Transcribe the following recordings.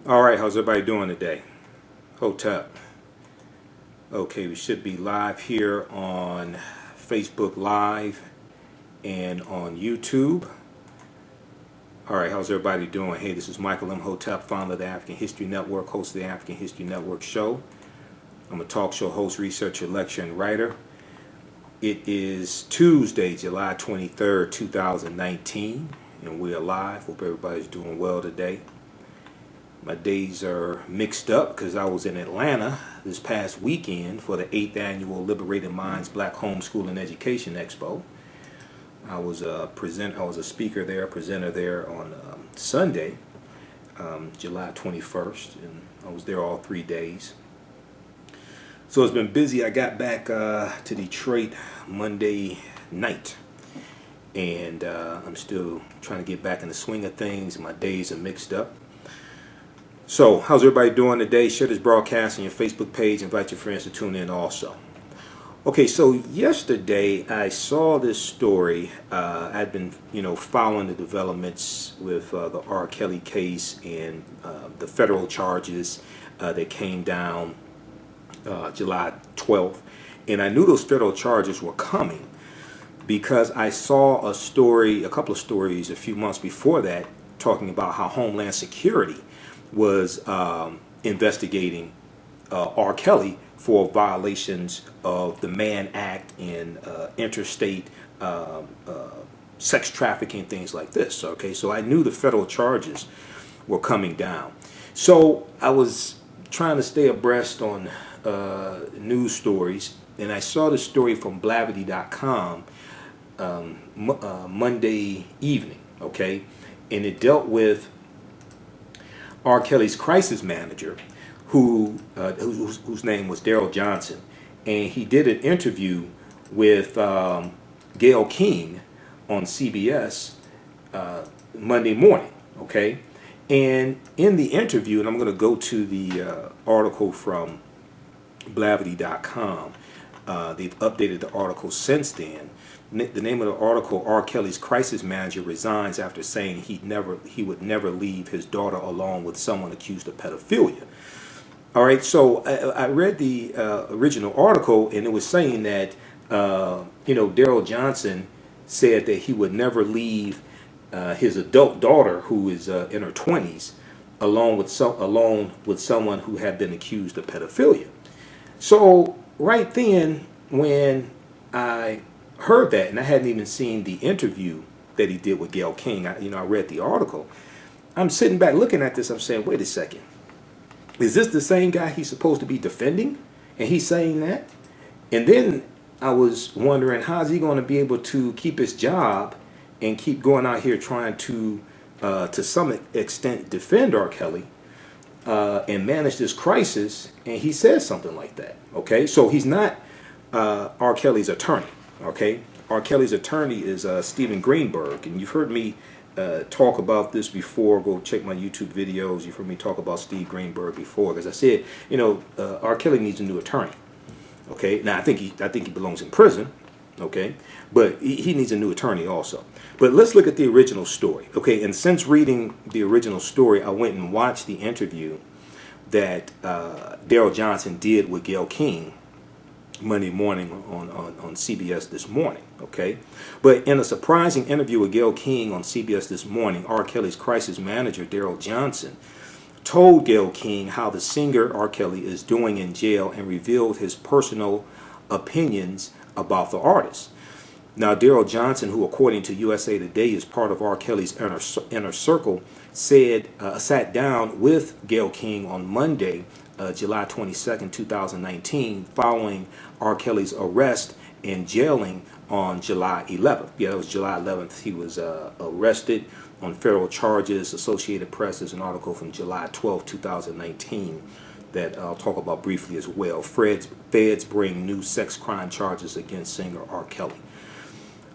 Alright, how's everybody doing today? Hotep. Okay, we should be live here on Facebook Live and on YouTube. Alright, how's everybody doing? Hey, this is Michael Imhotep, founder of the African History Network, host of the African History Network show. I'm a talk show host, researcher, lecturer, and writer. It is Tuesday, July 23rd, 2019, and we're live. Hope everybody's doing well today. My days are mixed up because I was in Atlanta this past weekend for the 8th annual Liberated Minds Black Homeschooling Education Expo. I was a speaker there, presenter there on Sunday, July 21st, and I was there all 3 days. So it's been busy. I got back to Detroit Monday night, and I'm still trying to get back in the swing of things. My days are mixed up. So, how's everybody doing today? Share this broadcast on your Facebook page. Invite your friends to tune in also. Okay, so yesterday I saw this story. I'd been, following the developments with the R. Kelly case and the federal charges that came down July 12th. And I knew those federal charges were coming because I saw a couple of stories a few months before that talking about how Homeland Security was investigating R. Kelly for violations of the Mann Act and interstate sex trafficking, things like this. Okay, so I knew the federal charges were coming down. So I was trying to stay abreast on news stories, and I saw the story from Blavity.com Monday evening. Okay, and it dealt with R. Kelly's crisis manager, whose name was Darrell Johnson, and he did an interview with Gayle King on CBS Monday morning. Okay, and in the interview, and I'm going to go to the article from Blavity.com. They've updated the article since then. The name of the article: R. Kelly's crisis manager resigns after saying he would never leave his daughter alone with someone accused of pedophilia. All right, so I read the original article, and it was saying that Darrell Johnson said that he would never leave his adult daughter, who is in her 20s, alone with someone who had been accused of pedophilia. So right then, when I heard that, and I hadn't even seen the interview that he did with Gayle King, I read the article. I'm sitting back looking at this. I'm saying, wait a second, is this the same guy he's supposed to be defending, and he's saying that? And then I was wondering, how's he going to be able to keep his job and keep going out here trying to some extent defend R. Kelly and manage this crisis? And he says something like that. Okay, so he's not R. Kelly's attorney. Okay, R. Kelly's attorney is Stephen Greenberg, and you've heard me talk about this before. Go check my YouTube videos. You've heard me talk about Steve Greenberg before, because I said, R. Kelly needs a new attorney. Okay, now I think he belongs in prison. Okay, but he needs a new attorney also. But let's look at the original story. Okay, and since reading the original story, I went and watched the interview that Darrell Johnson did with Gayle King Monday morning on CBS this morning. Okay, but in a surprising interview with Gayle King on CBS this morning, R. Kelly's crisis manager Darrell Johnson told Gayle King how the singer R. Kelly is doing in jail and revealed his personal opinions about the artist. Now, Darrell Johnson, who according to USA Today is part of R. Kelly's inner circle, sat down with Gayle King on Monday, July 22nd, 2019, following R. Kelly's arrest and jailing on July 11th. Yeah, that was July 11th. He was arrested on federal charges. Associated Press is an article from July 12th, 2019 that I'll talk about briefly as well. Feds bring new sex crime charges against singer R. Kelly.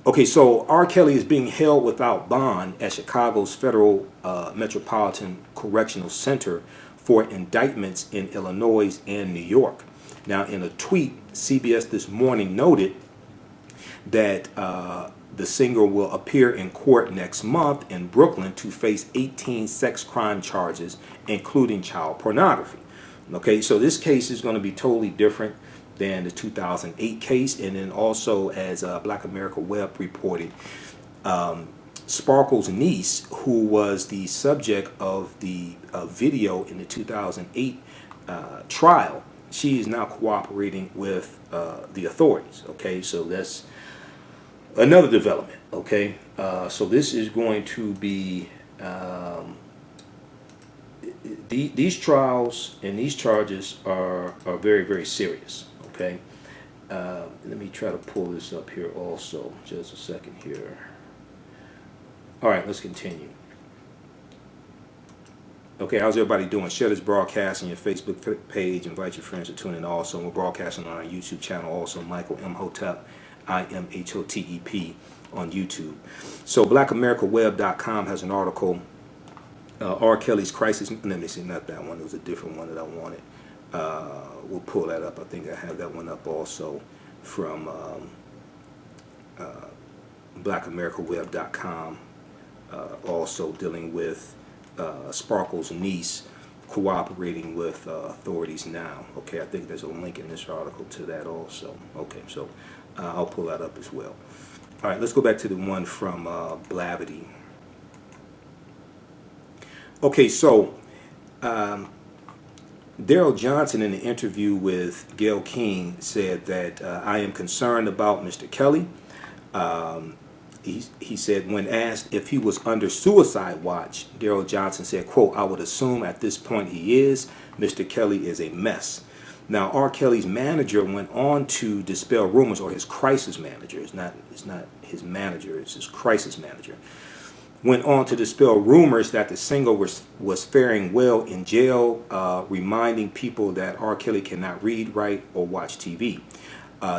Okay, so R. Kelly is being held without bond at Chicago's Federal Metropolitan Correctional Center for indictments in Illinois and New York. Now, in a tweet, CBS this morning noted that the singer will appear in court next month in Brooklyn to face 18 sex crime charges, including child pornography. Okay, so this case is going to be totally different than the 2008 case. And then also, as Black America Web reported, Sparkle's niece, who was the subject of the video in the 2008 trial, she is now cooperating with the authorities. Okay, so that's another development. Okay, so this is going to be these trials and these charges are very, very serious. Okay, let me try to pull this up here also. Just a second here. All right, let's continue. Okay, how's everybody doing? Share this broadcast on your Facebook page. Invite your friends to tune in also. We're broadcasting on our YouTube channel also. Michael Imhotep, IMHOTEP on YouTube. So blackamericaweb.com has an article, R. Kelly's Crisis. Let me see, not that one. It was a different one that I wanted. We'll pull that up. I think I have that one up also from blackamericaweb.com. Also dealing with Sparkle's niece cooperating with authorities now. Okay, I think there's a link in this article to that also. Okay, so I'll pull that up as well. All right, let's go back to the one from Blavity. Okay, so Darrell Johnson in the interview with Gayle King said that I am concerned about Mr. Kelly. He said when asked if he was under suicide watch, Darrell Johnson said, quote, I would assume at this point he is. Mr. Kelly is a mess. Now, R. Kelly's manager went on to dispel rumors, or his crisis manager, it's not his manager, it's his crisis manager, went on to dispel rumors that the singer was faring well in jail, reminding people that R. Kelly cannot read, write, or watch TV.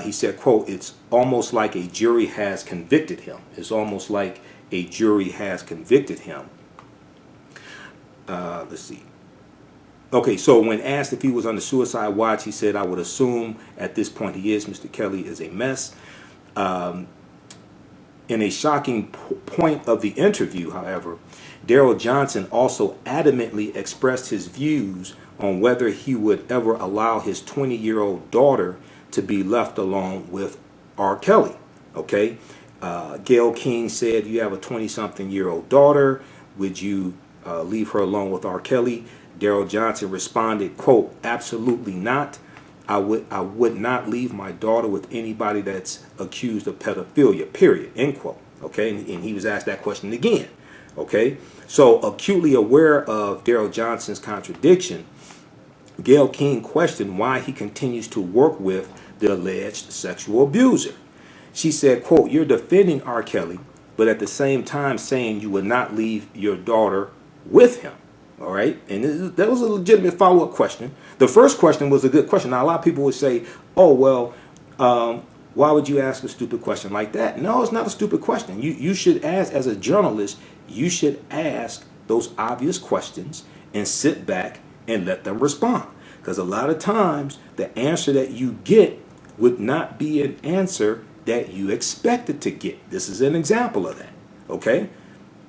He said, quote, it's almost like a jury has convicted him. It's almost like a jury has convicted him. Let's see. Okay, so when asked if he was under suicide watch, he said, I would assume at this point he is. Mr. Kelly is a mess. In a shocking point of the interview, however, Darrell Johnson also adamantly expressed his views on whether he would ever allow his 20-year-old daughter to be left alone with R. Kelly. Okay, Gayle King said, you have a 20-something-year-old daughter. Would you leave her alone with R. Kelly? Darrell Johnson responded, quote, absolutely not. I would not leave my daughter with anybody that's accused of pedophilia, period, end quote. Okay, and he was asked that question again. Okay, so acutely aware of Darrell Johnson's contradiction, Gayle King questioned why he continues to work with the alleged sexual abuser. She said, quote, you're defending R. Kelly, but at the same time saying you would not leave your daughter with him. All right, and that was a legitimate follow-up question. The first question was a good question. Now, a lot of people would say, oh, well, why would you ask a stupid question like that? No, it's not a stupid question. You should ask, as a journalist, you should ask those obvious questions and sit back and let them respond. Because a lot of times, the answer that you get would not be an answer that you expected to get. This is an example of that, okay?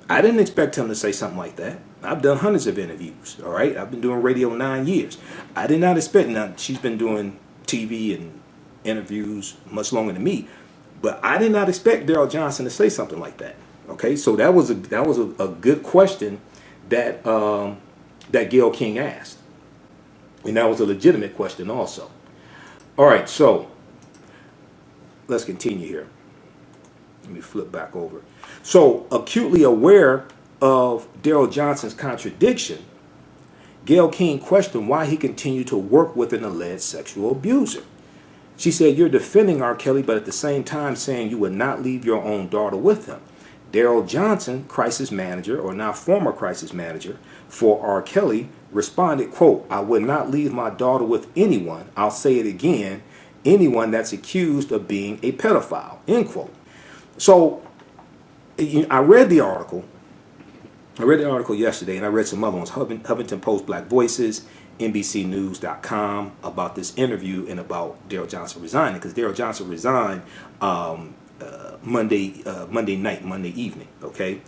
I didn't expect him to say something like that. I've done hundreds of interviews, all right? I've been doing radio 9 years. I did not expect, now she's been doing TV and interviews much longer than me, but I did not expect Darrell Johnson to say something like that, okay? So that was a good question that that Gayle King asked. And that was a legitimate question also. All right, so let's continue here. Let me flip back over. So, acutely aware of Darrell Johnson's contradiction, Gayle King questioned why he continued to work with an alleged sexual abuser. She said, you're defending R. Kelly, but at the same time saying you would not leave your own daughter with him. Darrell Johnson, crisis manager, or now former crisis manager for R. Kelly, responded, quote, I would not leave my daughter with anyone, I'll say it again, anyone that's accused of being a pedophile, end quote. So I read the article. I read the article yesterday, and I read some other ones, Huffington Post, Black Voices, NBCnews.com, about this interview and about Darrell Johnson resigning, because Darrell Johnson resigned Monday night, Monday evening. Okay,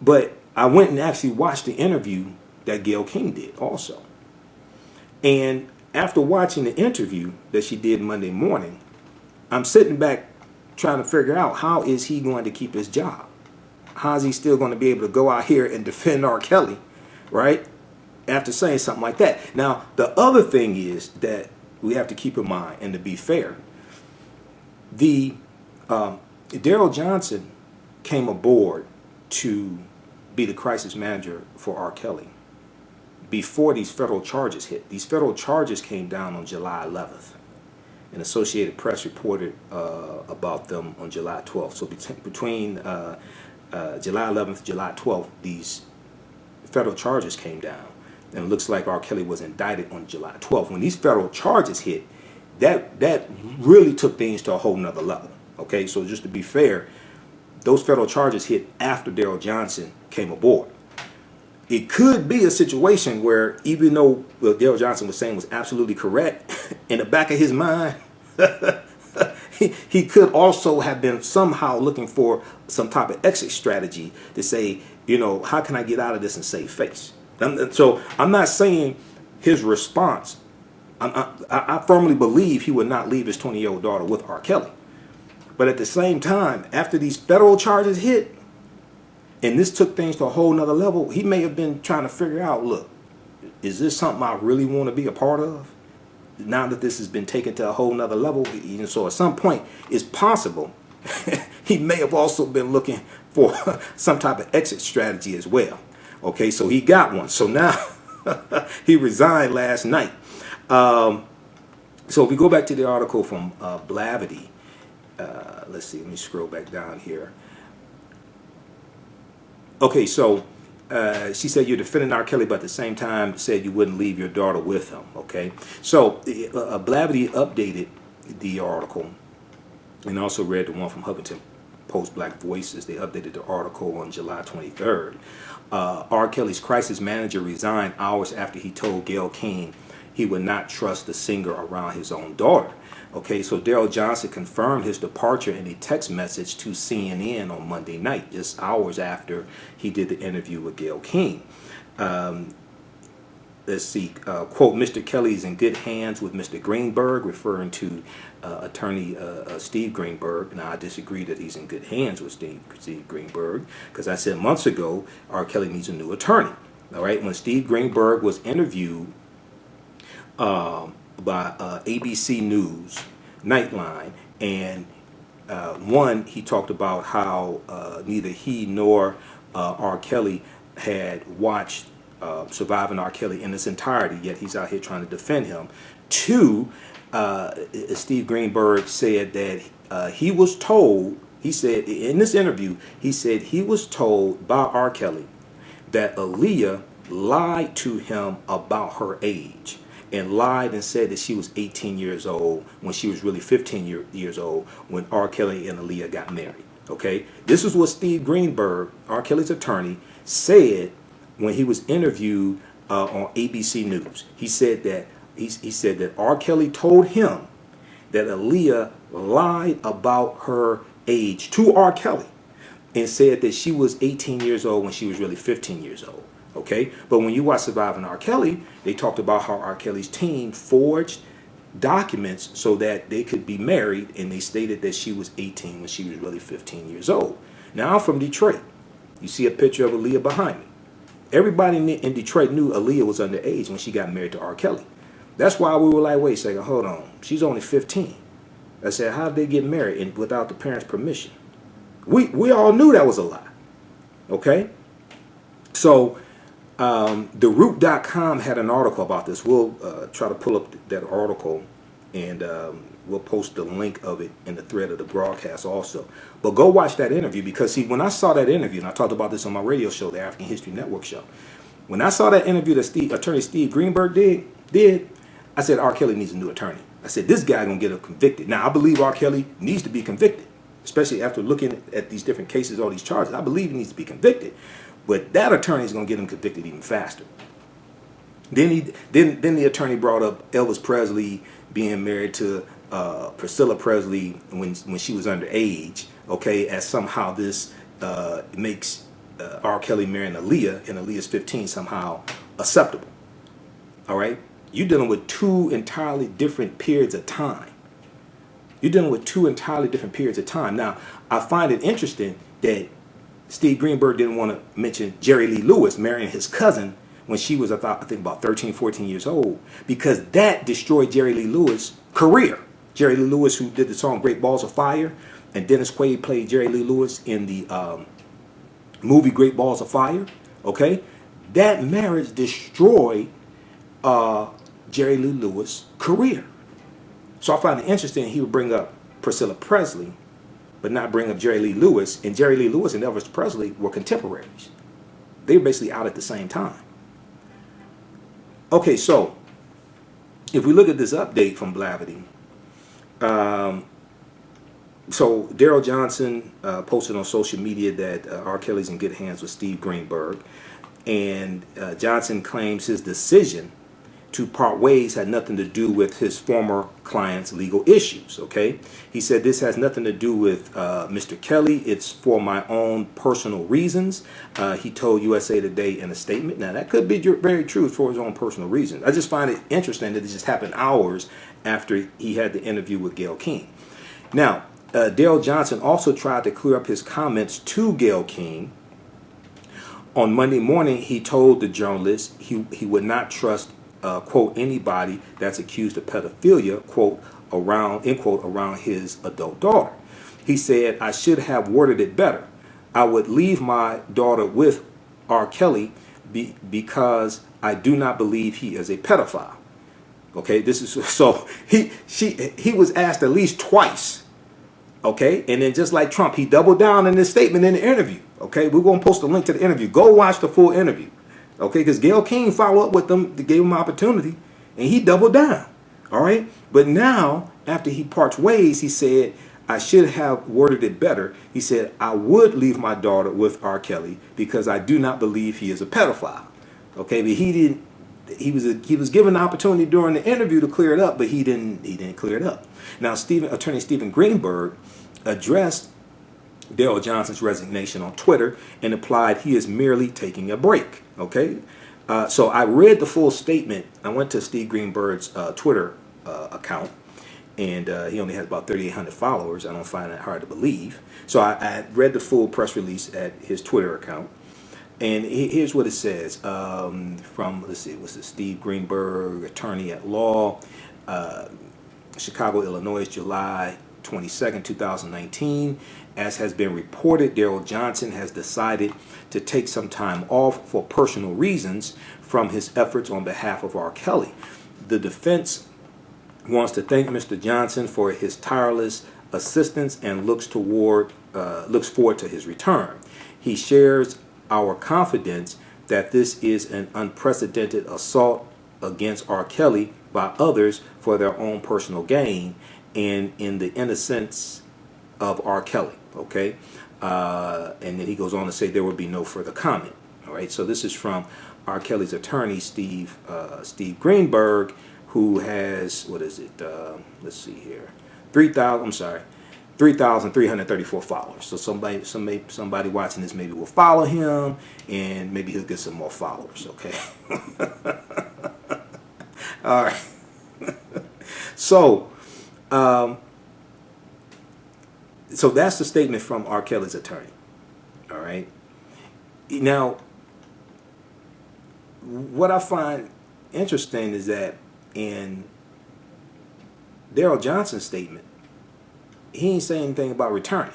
but I went and actually watched the interview that Gayle King did also, and after watching the interview that she did Monday morning, I'm sitting back trying to figure out how is he going to keep his job? How is he still going to be able to go out here and defend R. Kelly, right? After saying something like that. Now, the other thing is that we have to keep in mind, and to be fair, the Darrell Johnson came aboard to be the crisis manager for R. Kelly before these federal charges hit. These federal charges came down on July 11th. And Associated Press reported about them on July 12th. So between July 11th, July 12th, these federal charges came down. And it looks like R. Kelly was indicted on July 12th. When these federal charges hit, that really took things to a whole nother level. Okay, so just to be fair, those federal charges hit after Darrell Johnson came aboard. It could be a situation where, even though what Darrell Johnson was saying was absolutely correct, in the back of his mind, he could also have been somehow looking for some type of exit strategy to say, you know, how can I get out of this and save face? So I'm not saying his response, I firmly believe he would not leave his 20-year-old daughter with R. Kelly. But at the same time, after these federal charges hit, and this took things to a whole nother level, he may have been trying to figure out, look, is this something I really want to be a part of? Now that this has been taken to a whole nother level, so at some point, it's possible he may have also been looking for some type of exit strategy as well. Okay, so he got one. So now he resigned last night. So if we go back to the article from Blavity, let's see, let me scroll back down here. Okay, so she said you're defending R. Kelly, but at the same time said you wouldn't leave your daughter with him. Okay, so Blavity updated the article and also read the one from Huffington Post Black Voices. They updated the article on July 23rd. R. Kelly's crisis manager resigned hours after he told Gayle King he would not trust the singer around his own daughter. Okay, so Darrell Johnson confirmed his departure in a text message to CNN on Monday night, just hours after he did the interview with Gayle King. Let's see, quote, Mr. Kelly is in good hands with Mr. Greenberg, referring to attorney Steve Greenberg. Now, I disagree that he's in good hands with Steve Greenberg, because I said months ago, R. Kelly needs a new attorney. All right, when Steve Greenberg was interviewed by ABC News Nightline, and he talked about how neither he nor R. Kelly had watched Surviving R. Kelly in its entirety, yet he's out here trying to defend him. Two, Steve Greenberg said that he was told, he said in this interview, he said he was told by R. Kelly that Aaliyah lied to him about her age, and lied and said that she was 18 years old when she was really 15 years old when R. Kelly and Aaliyah got married. Okay, this is what Steve Greenberg, R. Kelly's attorney, said when he was interviewed on ABC News. He said that he said that R. Kelly told him that Aaliyah lied about her age to R. Kelly and said that she was 18 years old when she was really 15 years old. Okay, but when you watch Surviving R. Kelly, they talked about how R. Kelly's team forged documents so that they could be married, and they stated that she was 18 when she was really 15 years old. Now, I'm from Detroit. You see a picture of Aaliyah behind me. Everybody in Detroit knew Aaliyah was underage when she got married to R. Kelly. That's why we were like, wait a second, hold on. She's only 15. I said, how did they get married and without the parents' permission? We all knew that was a lie. Okay? So, TheRoot.com had an article about this. We'll try to pull up that article, and we'll post the link of it in the thread of the broadcast also. But go watch that interview, because see, when I saw that interview, and I talked about this on my radio show, the African History Network show, when I saw that interview that attorney Steve Greenberg did, I said R. Kelly needs a new attorney. I said this guy gonna get him convicted. Now I believe R. Kelly needs to be convicted, especially after looking at these different cases, all these charges. I believe he needs to be convicted. But that attorney is going to get him convicted even faster. Then the attorney brought up Elvis Presley being married to Priscilla Presley when she was underage, okay, as somehow this makes R. Kelly marrying Aaliyah, and Aaliyah's 15, somehow acceptable. All right? You're dealing with two entirely different periods of time. You're dealing with two entirely different periods of time. Now, I find it interesting that Steve Greenberg didn't want to mention Jerry Lee Lewis marrying his cousin when she was, I think, about 13, 14 years old, because that destroyed Jerry Lee Lewis' career. Jerry Lee Lewis, who did the song Great Balls of Fire, and Dennis Quaid played Jerry Lee Lewis in the movie Great Balls of Fire, okay? That marriage destroyed Jerry Lee Lewis' career. So I find it interesting he would bring up Priscilla Presley, but not bring up Jerry Lee Lewis. And Jerry Lee Lewis and Elvis Presley were contemporaries. They were basically out at the same time. Okay, so if we look at this update from Blavity, so Darrell Johnson posted on social media that R. Kelly's in good hands with Steve Greenberg, and Johnson claims his decision to part ways had nothing to do with his former client's legal issues. Okay, he said this has nothing to do with Mr. Kelly. It's for my own personal reasons. He told USA Today in a statement. Now that could be very true for his own personal reasons. I just find it interesting that it just happened hours after he had the interview with Gayle King. Now, Darrell Johnson also tried to clear up his comments to Gayle King. On Monday morning, he told the journalist he would not trust quote, anybody that's accused of pedophilia, quote, end quote, around his adult daughter. He said, I should have worded it better. I would leave my daughter with R. Kelly because I do not believe he is a pedophile. Okay, this is so he was asked at least twice. Okay, and then just like Trump, he doubled down in this statement in the interview. Okay, we're going to post a link to the interview. Go watch the full interview. Okay, because Gayle King followed up with them, gave him an opportunity, and he doubled down. All right, but now after he parts ways, he said, I should have worded it better. He said, I would leave my daughter with R. Kelly because I do not believe he is a pedophile. Okay, but he didn't. He was given the opportunity during the interview to clear it up, but he didn't clear it up. Now, Attorney Stephen Greenberg addressed Darrell Johnson's resignation on Twitter and implied he is merely taking a break. Okay, so I read the full statement. I went to Steve Greenberg's Twitter account, and he only has about 3,800 followers. I don't find that hard to believe. So I read the full press release at his Twitter account, and here's what it says from, let's see, what's this? Steve Greenberg, attorney at law, Chicago, Illinois, July 22nd, 2019. As has been reported, Darrell Johnson has decided to take some time off for personal reasons from his efforts on behalf of R. Kelly. The defense wants to thank Mr. Johnson for his tireless assistance and looks forward to his return. He shares our confidence that this is an unprecedented assault against R. Kelly by others for their own personal gain and in the innocence of R. Kelly. Okay, and then he goes on to say there will be no further comment. All right, so this is from R. Kelly's attorney, Steve Greenberg, who has, what is it? Let's see here, 3,334 followers. So somebody watching this maybe will follow him, and maybe he'll get some more followers. Okay. All right. So. So that's the statement from R. Kelly's attorney. All right. Now, what I find interesting is that in Darrell Johnson's statement, he ain't saying anything about returning.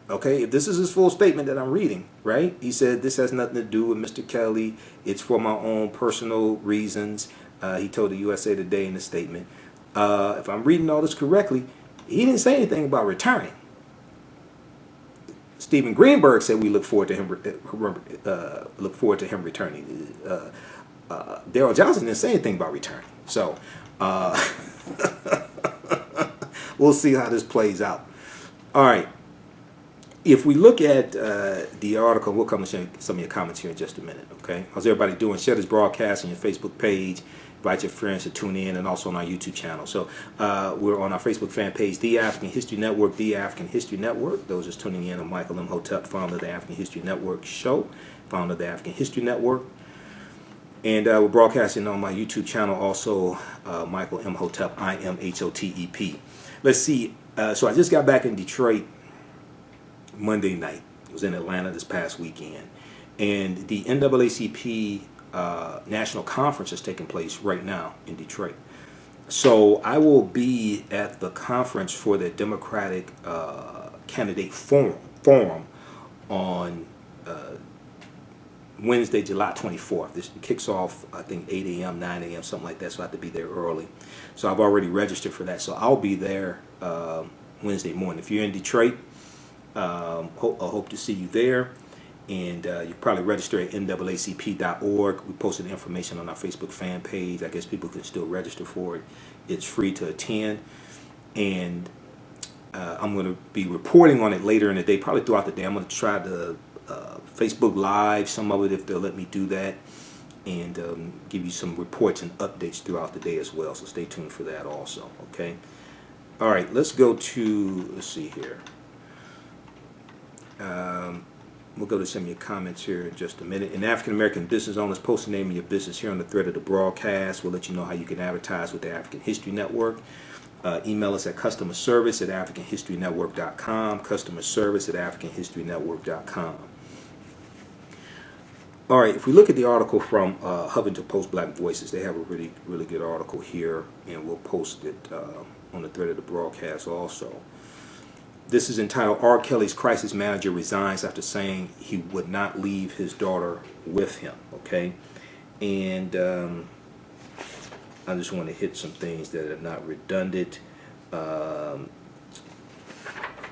Okay, if this is his full statement that I'm reading, right? He said this has nothing to do with Mr. Kelly. It's for my own personal reasons. He told the USA Today in the statement. If I'm reading all this correctly, he didn't say anything about returning. Stephen Greenberg said we look forward to him returning. Darrell Johnson didn't say anything about returning. So we'll see how this plays out. All right. If we look at the article, we'll come and share some of your comments here in just a minute. Okay. How's everybody doing? Share this broadcast on your Facebook page Invite your friends to tune in, and also on our YouTube channel. So we're on our Facebook fan page, The African History Network, The African History Network. Those just tuning in, I'm Michael Imhotep, founder of the African History Network show, founder of the African History Network. And we're broadcasting on my YouTube channel also, Michael Imhotep, IMHOTEP. Let's see. So I just got back in Detroit Monday night. I was in Atlanta this past weekend. And the NAACP National Conference is taking place right now in Detroit. So I will be at the conference for the Democratic Candidate Forum on Wednesday, July 24th. This kicks off, I think, 8 a.m., 9 a.m., something like that, so I have to be there early. So I've already registered for that. So I'll be there Wednesday morning. If you're in Detroit, I hope to see you there. And you probably register at naacp.org. We posted information on our Facebook fan page. I guess people can still register for it. It's free to attend. And I'm going to be reporting on it later in the day, probably throughout the day. I'm going to try to Facebook Live some of it if they'll let me do that, and give you some reports and updates throughout the day as well. So stay tuned for that also. Okay. All right. Let's go to, let's see here. We'll go to some of your comments here in just a minute. And African American business owners, post the name of your business here on the thread of the broadcast. We'll let you know how you can advertise with the African History Network. Email us at customerservice@africanhistorynetwork.com. Customerservice@africanhistorynetwork.com. All right, if we look at the article from Huffington Post Black Voices, they have a really good article here, and we'll post it on the thread of the broadcast also. This is entitled, R. Kelly's Crisis Manager Resigns After Saying He Would Not Leave His Daughter with Him. Okay, and I just want to hit some things that are not redundant.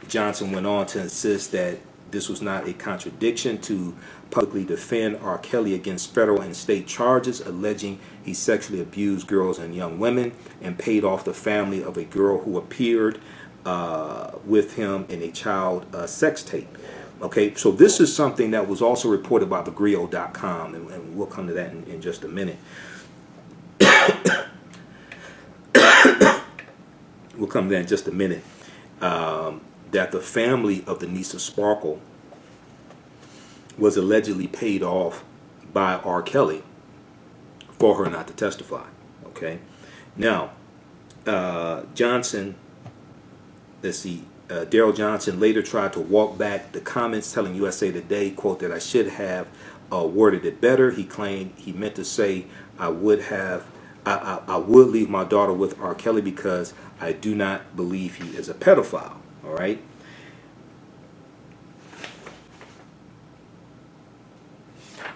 Johnson went on to insist that this was not a contradiction to publicly defend R. Kelly against federal and state charges alleging he sexually abused girls and young women and paid off the family of a girl who appeared with him in a child sex tape. Okay, so this is something that was also reported by thegrio.com, and we'll come to that in just a minute. We'll come to that in just a minute. That the family of the niece of Sparkle was allegedly paid off by R. Kelly for her not to testify. Okay, now Johnson, let's see, Darrell Johnson later tried to walk back the comments, telling USA Today, quote, that I should have worded it better. He claimed he meant to say I would leave my daughter with R. Kelly because I do not believe he is a pedophile. All right.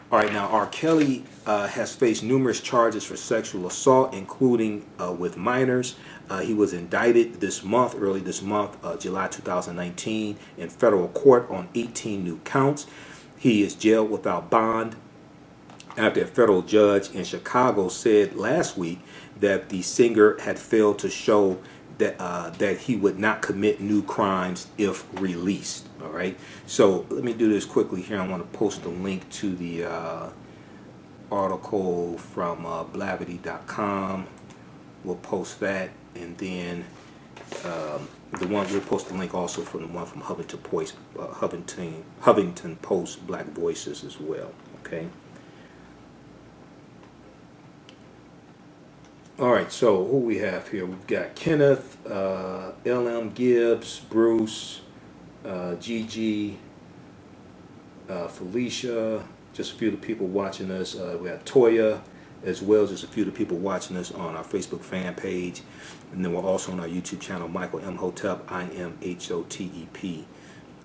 All right, now R. Kelly has faced numerous charges for sexual assault, including with minors. He was indicted early this month, July 2019, in federal court on 18 new counts. He is jailed without bond after a federal judge in Chicago said last week that the singer had failed to show that he would not commit new crimes if released. All right, so let me do this quickly here. I want to post a link to the article from blavity.com. We'll post that, and then we'll post the link also from the one from Huffington Post Black Voices as well. Okay. All right, so who we have here? We've got Kenneth, L.M. Gibbs, Bruce, Gigi, Felicia, just a few of the people watching us. We have Toya as well, just a few of the people watching us on our Facebook fan page. And then we're also on our YouTube channel, Michael Imhotep, IMHOTEP,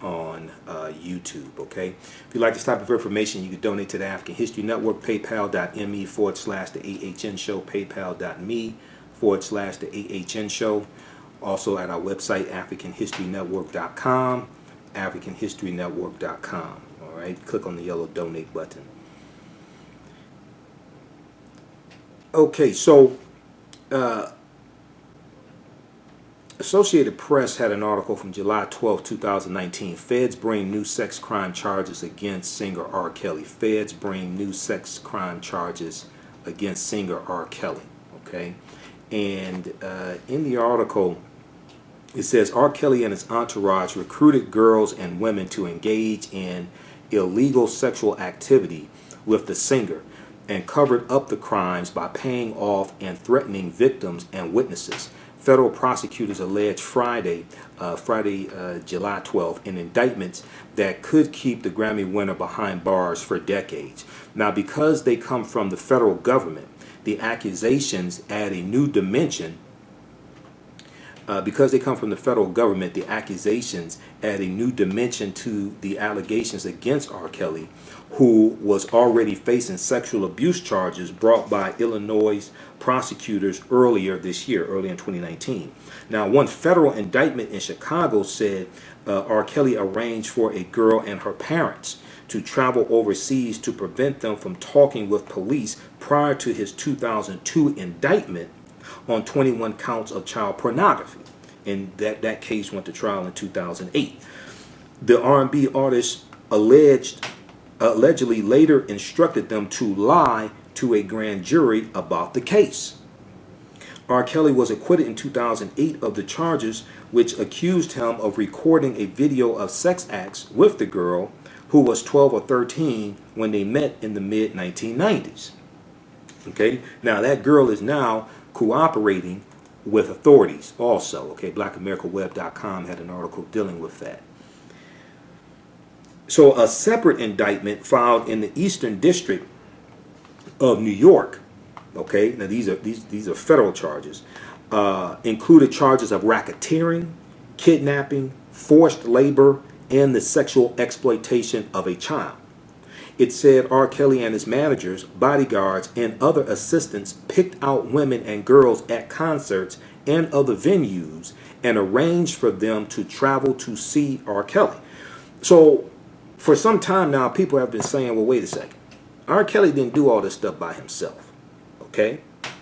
on YouTube. Okay, if you'd like this type of information, you can donate to the African History Network, paypal.me/the AHN show, paypal.me/the AHN show. Also at our website, africanhistorynetwork.com, africanhistorynetwork.com. All right, click on the yellow donate button. Okay, so Associated Press had an article from July 12, 2019. Feds bring new sex crime charges against singer R. Kelly. Feds bring new sex crime charges against singer R. Kelly. Okay, and in the article, it says R. Kelly and his entourage recruited girls and women to engage in illegal sexual activity with the singer and covered up the crimes by paying off and threatening victims and witnesses. Federal prosecutors alleged Friday, July 12th, in indictments that could keep the Grammy winner behind bars for decades. Now, because they come from the federal government, the accusations add a new dimension. Because they come from the federal government, the accusations add a new dimension to the allegations against R. Kelly, who was already facing sexual abuse charges brought by Illinois prosecutors earlier this year, early in 2019. Now, one federal indictment in Chicago said R. Kelly arranged for a girl and her parents to travel overseas to prevent them from talking with police prior to his 2002 indictment on 21 counts of child pornography, and that case went to trial in 2008. The R&B artist allegedly later instructed them to lie to a grand jury about the case. R. Kelly was acquitted in 2008 of the charges which accused him of recording a video of sex acts with the girl, who was 12 or 13 when they met in the mid-1990s. Okay, now that girl is now cooperating with authorities also. Okay, blackamericaweb.com had an article dealing with that. So a separate indictment filed in the Eastern District of New York, okay, now these are federal charges, included charges of racketeering, kidnapping, forced labor, and the sexual exploitation of a child. It said R. Kelly and his managers, bodyguards, and other assistants picked out women and girls at concerts and other venues and arranged for them to travel to see R. Kelly. So for some time now, people have been saying, well, wait a second. R. Kelly didn't do all this stuff by himself. Okay?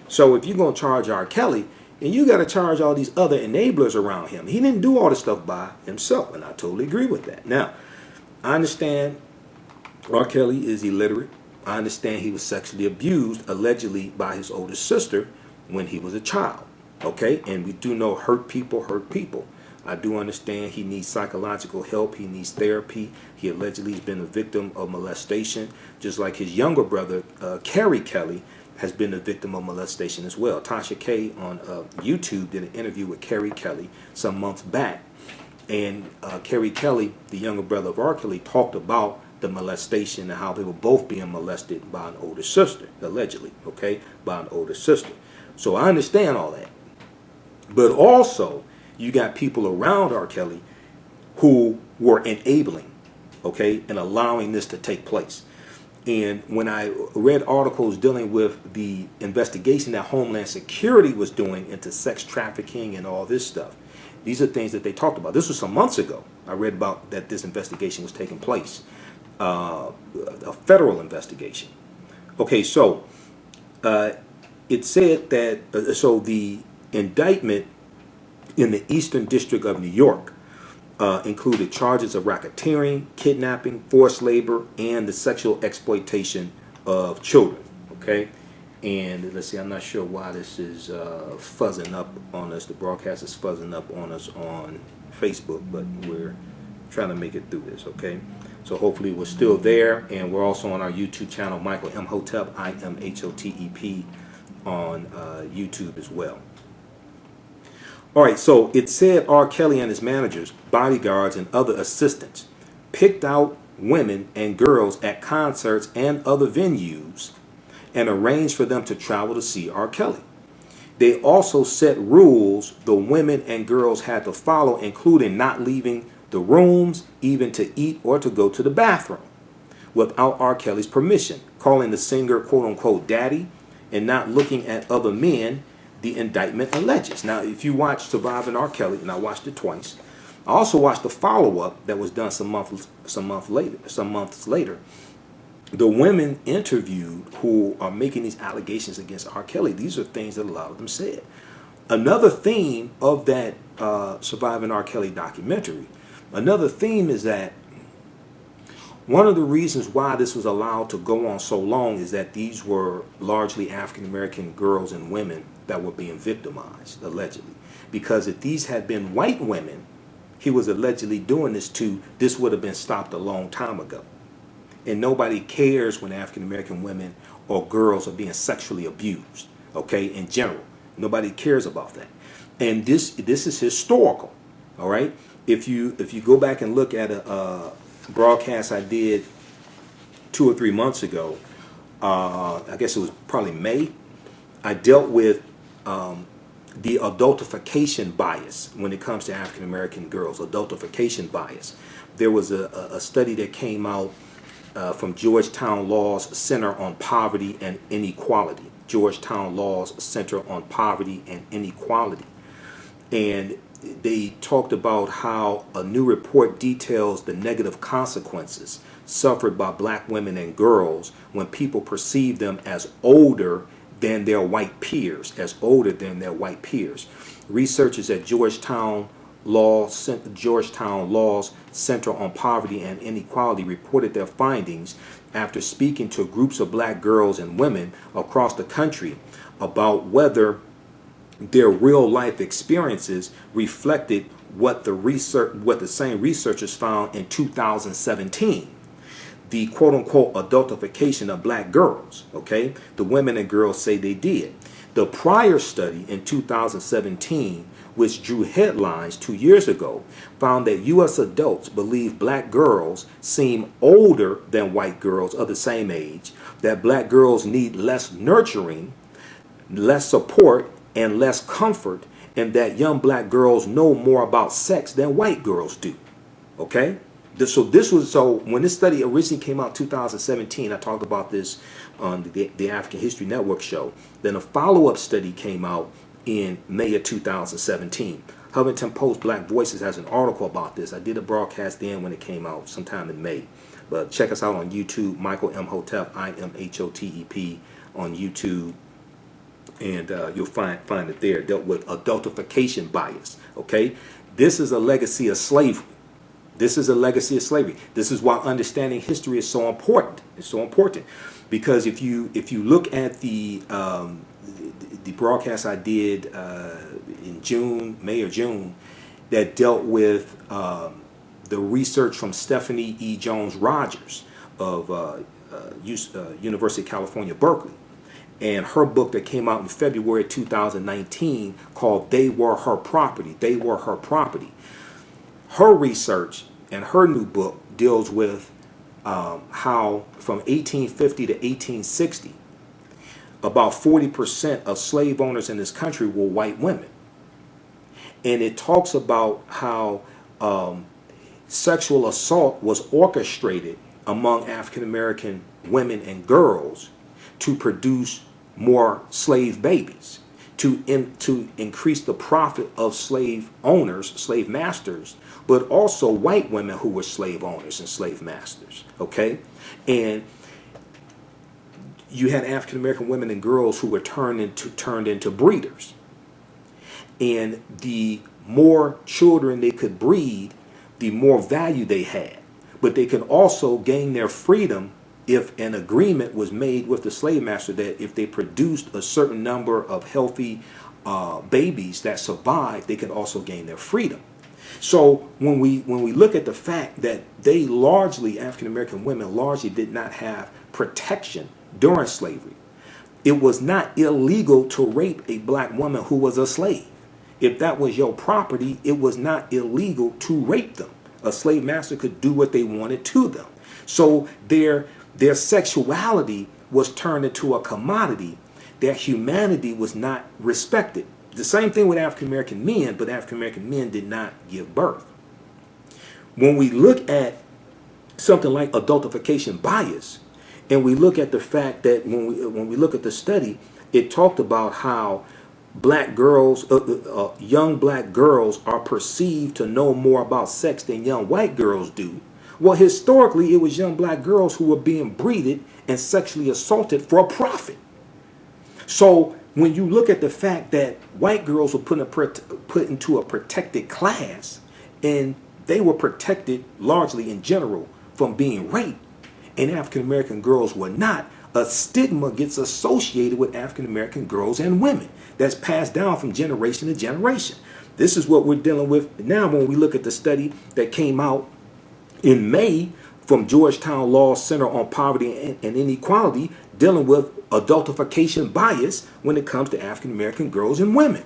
So if you're going to charge R. Kelly, then you got to charge all these other enablers around him. He didn't do all this stuff by himself, and I totally agree with that. Now, I understand R. Kelly is illiterate. I understand he was sexually abused, allegedly, by his older sister when he was a child. Okay? And we do know hurt people hurt people. I do understand he needs psychological help. He needs therapy. He allegedly has been a victim of molestation, just like his younger brother, Kerry Kelly, has been a victim of molestation as well. Tasha K on YouTube did an interview with Kerry Kelly some months back. And Kerry Kelly, the younger brother of R. Kelly, talked about the molestation and how they were both being molested by an older sister, allegedly, okay, by an older sister. So I understand all that. But also, you got people around R. Kelly who were enabling, okay, and allowing this to take place. And when I read articles dealing with the investigation that Homeland Security was doing into sex trafficking and all this stuff, these are things that they talked about. This was some months ago. I read about that this investigation was taking place, a federal investigation. Okay, so it said that, so the indictment in the Eastern District of New York included charges of racketeering, kidnapping, forced labor, and the sexual exploitation of children. Okay, and let's see, I'm not sure why this is fuzzing up on us. The broadcast is fuzzing up on us on Facebook, but we're trying to make it through this. Okay, so hopefully we're still there, and we're also on our YouTube channel, Michael Imhotep, IMHOTEP, on YouTube as well. All right, so it said R. Kelly and his managers, bodyguards, and other assistants picked out women and girls at concerts and other venues and arranged for them to travel to see R. Kelly. They also set rules the women and girls had to follow, including not leaving the rooms, even to eat or to go to the bathroom, without R. Kelly's permission, calling the singer, quote-unquote, daddy, and not looking at other men, the indictment alleges. Now, if you watch Surviving R. Kelly, and I watched it twice, I also watched the follow-up that was done some months later. The women interviewed who are making these allegations against R. Kelly, these are things that a lot of them said. Another theme of that Surviving R. Kelly documentary, another theme is that One of the reasons why this was allowed to go on so long is that these were largely African American girls and women that were being victimized, allegedly. Because if these had been white women he was allegedly doing this to, this would have been stopped a long time ago. And nobody cares when African American women or girls are being sexually abused, okay, in general. Nobody cares about that. And this is historical, all right? If you go back and look at a broadcast I did 2 or 3 months ago, I guess it was probably May, I dealt with the adultification bias when it comes to African American girls, adultification bias. There was a study that came out from Georgetown Law's Center on Poverty and Inequality. Georgetown Law's Center on Poverty and Inequality. And they talked about how a new report details the negative consequences suffered by black women and girls when people perceive them as older than their white peers, Researchers at Georgetown Law's Center on Poverty and Inequality reported their findings after speaking to groups of black girls and women across the country about whether their real life experiences reflected what the same researchers found in 2017. The quote-unquote adultification of black girls, okay? The women and girls say they did. The prior study in 2017, which drew headlines 2 years ago, found that U.S. adults believe black girls seem older than white girls of the same age, that black girls need less nurturing, less support, and less comfort, and that young black girls know more about sex than white girls do, okay? So when this study originally came out in 2017, I talked about this on the African History Network show. Then a follow-up study came out in May of 2017. Huffington Post Black Voices has an article about this. I did a broadcast then when it came out sometime in May. But check us out on YouTube, Michael Imhotep, Imhotep on YouTube. And you'll find it there. Dealt with adultification bias. Okay, this is a legacy of slavery. This is why understanding history is so important. It's so important because if you look at the broadcast I did in May or June, that dealt with the research from Stephanie E. Jones Rogers of University of California, Berkeley. And her book that came out in February 2019 called They Were Her Property. They Were Her Property. Her research and her new book deals with how from 1850 to 1860, about 40% of slave owners in this country were white women. And it talks about how sexual assault was orchestrated among African American women and girls to produce more slave babies, to increase the profit of slave owners, slave masters, but also white women who were slave owners and slave masters, okay? And you had African American women and girls who were turned into breeders. And the more children they could breed, the more value they had. But they could also gain their freedom if an agreement was made with the slave master that if they produced a certain number of healthy babies that survived, they could also gain their freedom. So when we look at the fact that they largely, African American women largely did not have protection during slavery, it was not illegal to rape a black woman who was a slave. If that was your property, it was not illegal to rape them. A slave master could do what they wanted to them. So their sexuality was turned into a commodity. Their humanity was not respected. The same thing with African American men, but African American men did not give birth. When we look at something like adultification bias, and we look at the fact that when we look at the study, it talked about how black girls, young black girls are perceived to know more about sex than young white girls do. Well, historically, it was young black girls who were being breeded and sexually assaulted for a profit. So when you look at the fact that white girls were put into a protected class, and they were protected largely in general from being raped, and African American girls were not, a stigma gets associated with African American girls and women that's passed down from generation to generation. This is what we're dealing with now when we look at the study that came out in May from Georgetown Law Center on Poverty and Inequality, dealing with adultification bias when it comes to African American girls and women.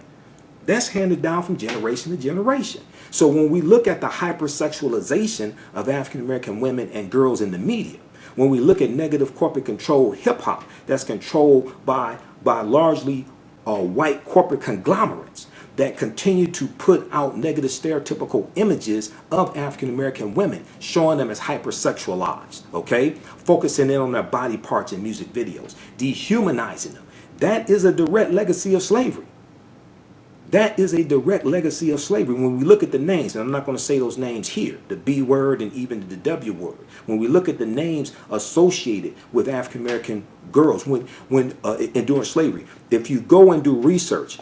That's handed down from generation to generation. So when we look at the hypersexualization of African American women and girls in the media, when we look at negative corporate control hip hop that's controlled by largely white corporate conglomerates that continue to put out negative stereotypical images of African American women, showing them as hypersexualized, okay? Focusing in on their body parts in music videos, dehumanizing them. That is a direct legacy of slavery. That is a direct legacy of slavery. When we look at the names, and I'm not going to say those names here, the B word and even the W word. When we look at the names associated with African American girls and during slavery, if you go and do research,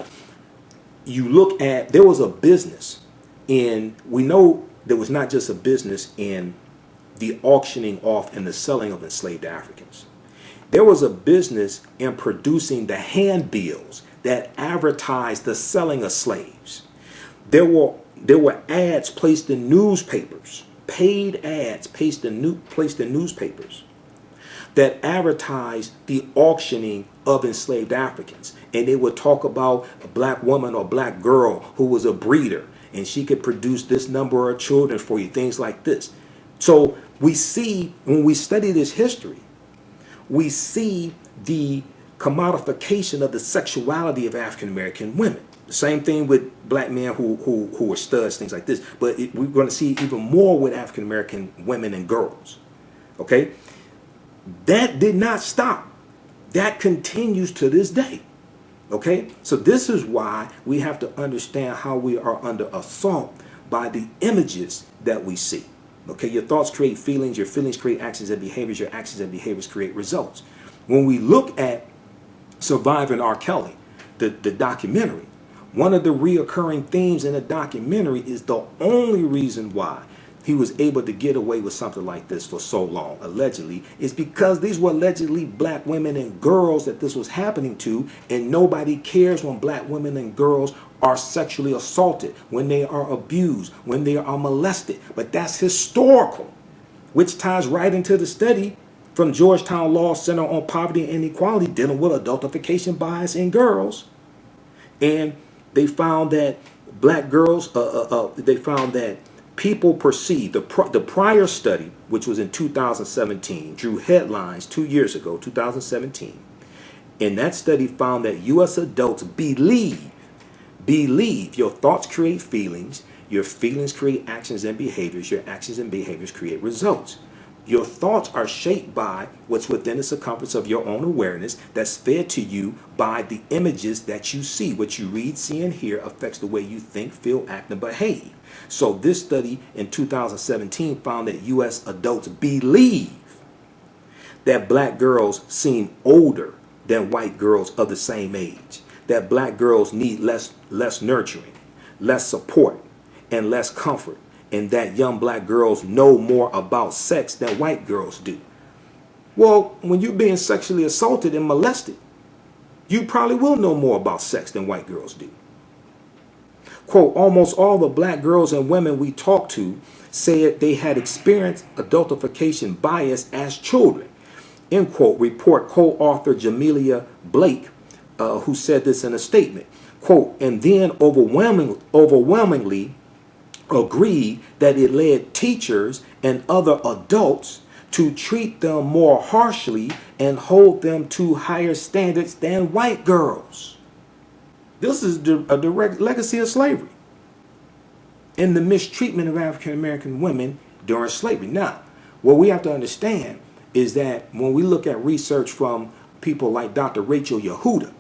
you look at, there was a business in, we know there was not just a business in the auctioning off and the selling of enslaved Africans. There was a business in producing the handbills that advertised the selling of slaves. There were ads placed in newspapers, paid ads placed in newspapers that advertised the auctioning of enslaved Africans. And they would talk about a black woman or black girl who was a breeder, and she could produce this number of children for you, things like this. So we see, when we study this history, we see the commodification of the sexuality of African American women. The same thing with black men who were studs, things like this. But we're going to see even more with African American women and girls. Okay? That did not stop. That continues to this day. Okay? So this is why we have to understand how we are under assault by the images that we see. Okay? Your thoughts create feelings, your feelings create actions and behaviors, your actions and behaviors create results. When we look at Surviving R. Kelly, the documentary, one of the reoccurring themes in the documentary is the only reason why he was able to get away with something like this for so long, allegedly, is because these were allegedly black women and girls that this was happening to, and nobody cares when black women and girls are sexually assaulted, when they are abused, when they are molested. But that's historical, which ties right into the study from Georgetown Law Center on Poverty and Inequality, dealing with adultification bias in girls. And they found that black girls, they found that people perceive, the prior study, which was in 2017, drew headlines 2 years ago, 2017. And that study found that U.S. adults believe your thoughts create feelings, your feelings create actions and behaviors, your actions and behaviors create results. Your thoughts are shaped by what's within the circumference of your own awareness that's fed to you by the images that you see. What you read, see, and hear affects the way you think, feel, act, and behave. So this study in 2017 found that U.S. adults believe that black girls seem older than white girls of the same age, that black girls need less nurturing, less support, and less comfort, and that young black girls know more about sex than white girls do. Well, when you're being sexually assaulted and molested, you probably will know more about sex than white girls do. Quote, almost all the black girls and women we talked to said they had experienced adultification bias as children. End quote, report co-author Jamelia Blake, who said this in a statement. Quote, and then overwhelmingly agreed that it led teachers and other adults to treat them more harshly and hold them to higher standards than white girls. This is a direct legacy of slavery and the mistreatment of African American women during slavery. Now, what we have to understand is that when we look at research from people like Dr. Rachel Yehuda,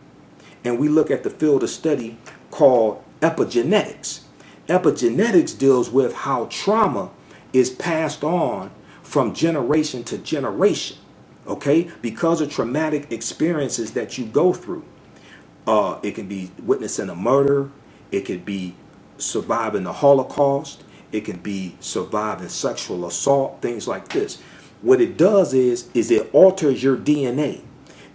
and we look at the field of study called epigenetics, epigenetics deals with how trauma is passed on from generation to generation, okay? Because of traumatic experiences that you go through. It can be witnessing a murder. It could be surviving the Holocaust. It can be surviving sexual assault, things like this. What it does is it alters your DNA.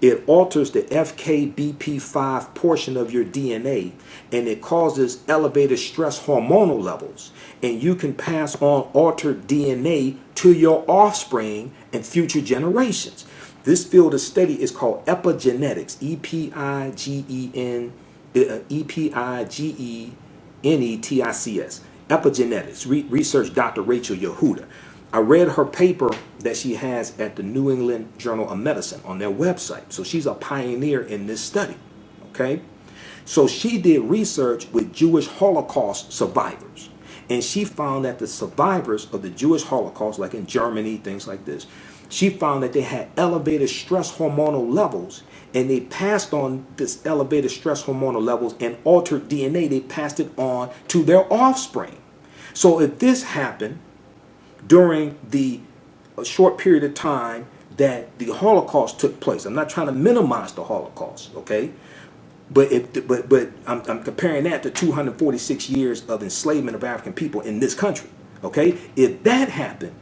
It alters the FKBP5 portion of your DNA, and it causes elevated stress hormonal levels. And you can pass on altered DNA to your offspring and future generations. This field of study is called epigenetics, EPIGENETICS, epigenetics. Research Dr. Rachel Yehuda. I read her paper that she has at the New England Journal of Medicine on their website. So she's a pioneer in this study. Okay? So she did research with Jewish Holocaust survivors. And she found that the survivors of the Jewish Holocaust, like in Germany, things like this, she found that they had elevated stress hormonal levels, and they passed on this elevated stress hormonal levels and altered DNA. They passed it on to their offspring. So if this happened during the short period of time that the Holocaust took place, I'm not trying to minimize the Holocaust, okay? But I'm comparing that to 246 years of enslavement of African people in this country, okay? If that happened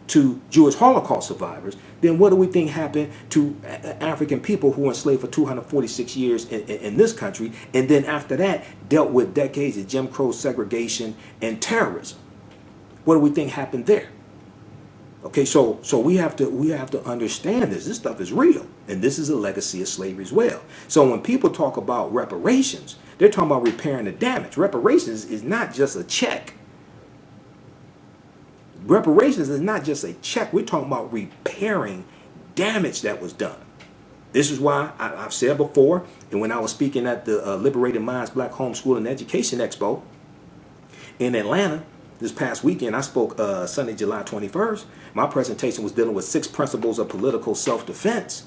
to Jewish Holocaust survivors, then what do we think happened to African people who were enslaved for 246 years in this country, and then after that dealt with decades of Jim Crow, segregation, and terrorism? What do we think happened there? Okay, so we have to understand this. This stuff is real, and this is a legacy of slavery as well. So when people talk about reparations, they're talking about repairing the damage. Reparations is not just a check. Reparations is not just a check. We're talking about repairing damage that was done. This is why I've said before, and when I was speaking at the Liberated Minds Black Homeschool and Education Expo in Atlanta this past weekend, I spoke Sunday, July 21st. My presentation was dealing with 6 principles of political self-defense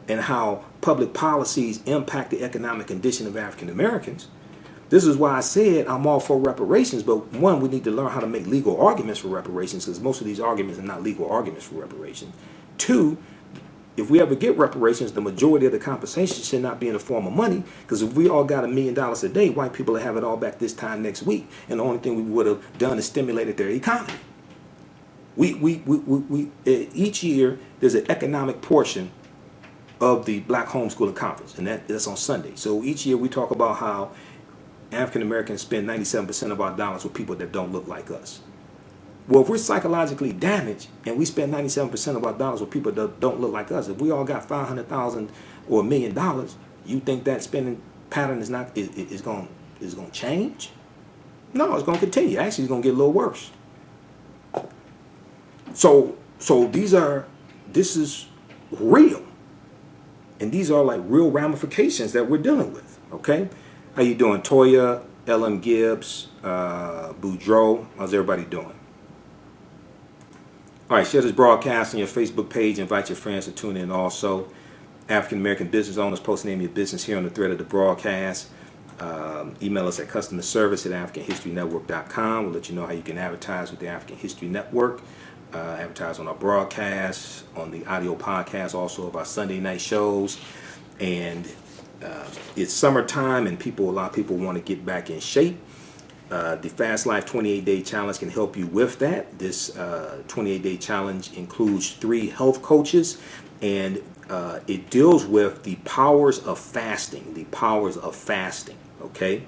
and how public policies impact the economic condition of African Americans. This is why I said I'm all for reparations, but one, we need to learn how to make legal arguments for reparations, because most of these arguments are not legal arguments for reparations. Two, if we ever get reparations, the majority of the compensation should not be in the form of money, because if we all got $1 million a day, white people will have it all back this time next week, and the only thing we would have done is stimulated their economy. Each year there's an economic portion of the Black Homeschooling Conference, and that's on Sunday. So each year we talk about how African Americans spend 97% of our dollars with people that don't look like us. Well, if we're psychologically damaged and we spend 97% of our dollars with people that don't look like us, if we all got $500,000 or $1 million, you think that spending pattern is going to change? No, it's going to continue. Actually, it's going to get a little worse. So this is real, and these are like real ramifications that we're dealing with. Okay, how you doing, Toya, LM Gibbs, Boudreaux? How's everybody doing? All right, share this broadcast on your Facebook page. Invite your friends to tune in also. African American business owners, post the name of your business here on the thread of the broadcast. Email us at customerservice@africanhistorynetwork.com. We'll let you know how you can advertise with the African History Network. Advertise on our broadcasts, on the audio podcast, also of our Sunday night shows. And it's summertime, and a lot of people want to get back in shape. The Fast Life 28-Day Challenge can help you with that. This 28-Day Challenge includes 3 health coaches, and it deals with the powers of fasting. The powers of fasting, okay?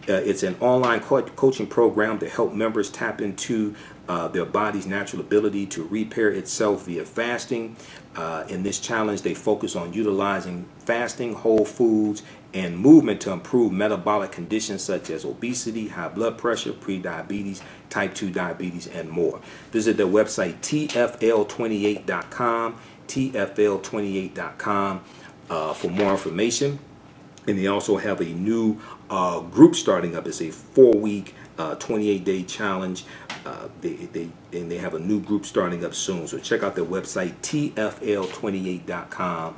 It's an online coaching program to help members tap into their body's natural ability to repair itself via fasting. In this challenge, they focus on utilizing fasting, whole foods, and movement to improve metabolic conditions such as obesity, high blood pressure, prediabetes, type 2 diabetes, and more. Visit their website, tfl28.com, tfl28.com, for more information. And they also have a new group starting up. It's a 4-week, 28-day challenge. They have a new group starting up soon. So check out their website, tfl28.com,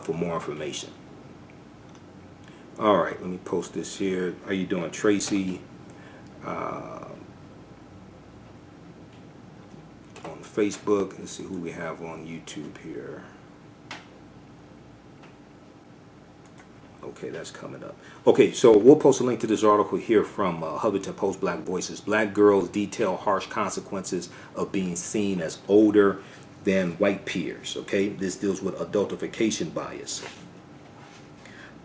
for more information. All right, let me post this here. How you doing, Tracy? On Facebook. Let's see who we have on YouTube here. Okay, that's coming up. Okay, so we'll post a link to this article here from Huffington Post, Black Voices. Black girls detail harsh consequences of being seen as older. than white peers. Okay, this deals with adultification bias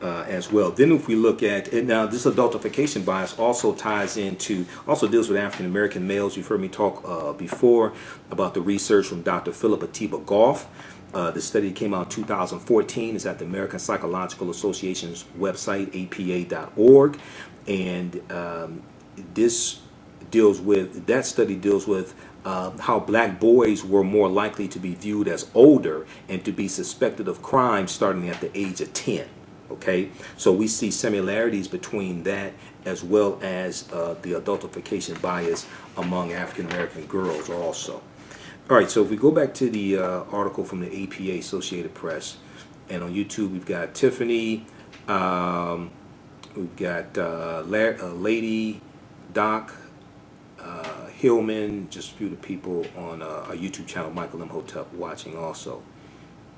as well. Then if we look at, and now this adultification bias also deals with African American males. You've heard me talk before about the research from Dr. Philip Atiba Goff. The study came out in 2014. It's at the American Psychological Association's website, apa.org, and that study deals with how black boys were more likely to be viewed as older and to be suspected of crime starting at the age of 10. Okay, so we see similarities between that as well as the adultification bias among African American girls also. All right, so if we go back to the article from the APA Associated Press, and on YouTube we've got Tiffany, we've got Lady, Doc, Hillman, just a few of the people on our YouTube channel, Michael Imhotep, watching also.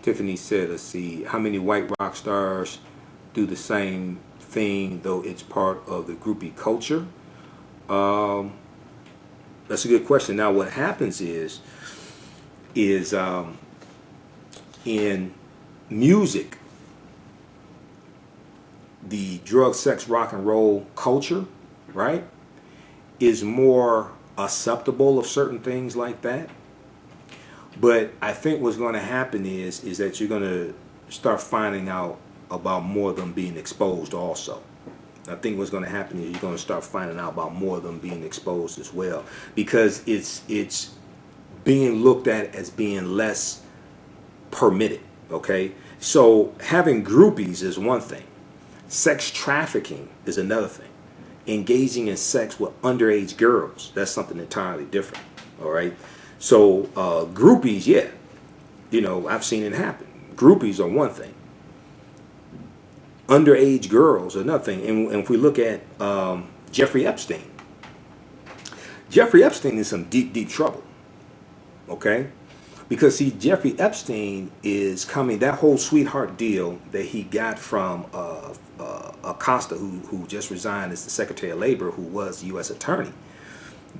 Tiffany said, let's see, how many white rock stars do the same thing, though it's part of the groupie culture? That's a good question. Now, what happens is in music, the drug, sex, rock and roll culture, right, is more acceptable of certain things like that. But I think what's going to happen is that you're going to start finding out about more of them being exposed also. I think what's going to happen is you're going to start finding out about more of them being exposed as well, because it's being looked at as being less permitted. Okay, so having groupies is one thing. Sex trafficking is another thing. Engaging in sex with underage girls, that's something entirely different. All right, so groupies, yeah, I've seen it happen. Groupies are one thing. Underage girls are another thing. And if we look at Jeffrey Epstein is in some deep trouble. Okay, because see, Jeffrey Epstein is coming, that whole sweetheart deal that he got from Acosta, who just resigned as the Secretary of Labor, who was U.S. Attorney.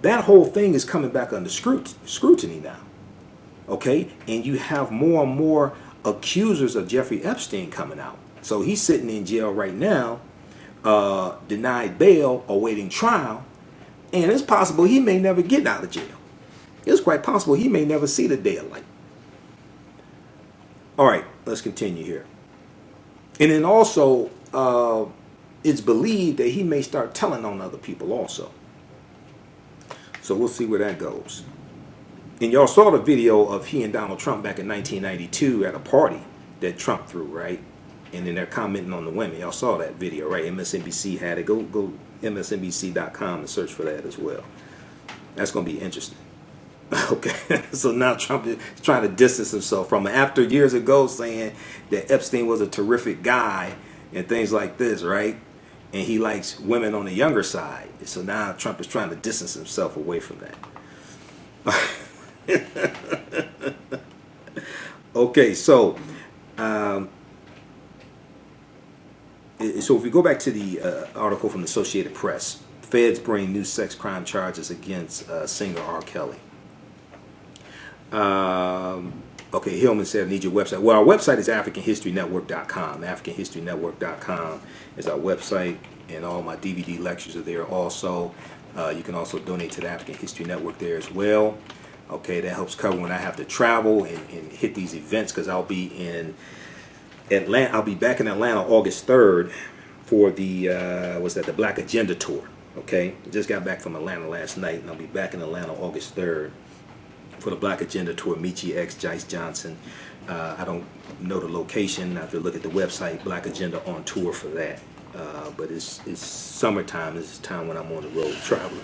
That whole thing is coming back under scrutiny now. Okay, and you have more and more accusers of Jeffrey Epstein coming out. So he's sitting in jail right now, denied bail, awaiting trial, and it's possible he may never get out of jail. It's quite possible he may never see the day of light. All right, let's continue here. And then also, it's believed that he may start telling on other people also. So we'll see where that goes. And y'all saw the video of he and Donald Trump back in 1992 at a party that Trump threw, right? And then they're commenting on the women. Y'all saw that video, right? MSNBC had it. Go MSNBC.com and search for that as well. That's going to be interesting. Okay, so now Trump is trying to distance himself from it after years ago saying that Epstein was a terrific guy and things like this, right? And he likes women on the younger side. So now Trump is trying to distance himself away from that. Okay, so if we go back to the article from the Associated Press, feds bring new sex crime charges against singer R. Kelly. Okay, Hillman said, I need your website. Well, our website is AfricanHistoryNetwork.com. AfricanHistoryNetwork.com is our website, and all my DVD lectures are there also. You can also donate to the African History Network there as well. Okay, that helps cover when I have to travel and hit these events, because I'll be in Atlanta. I'll be back in Atlanta August 3rd for the the Black Agenda Tour. Okay, I just got back from Atlanta last night, and I'll be back in Atlanta August 3rd for the Black Agenda Tour. Michi X, Jice Johnson. I don't know the location. I have to look at the website. Black Agenda on tour for that. But it's summertime. This is time when I'm on the road traveling.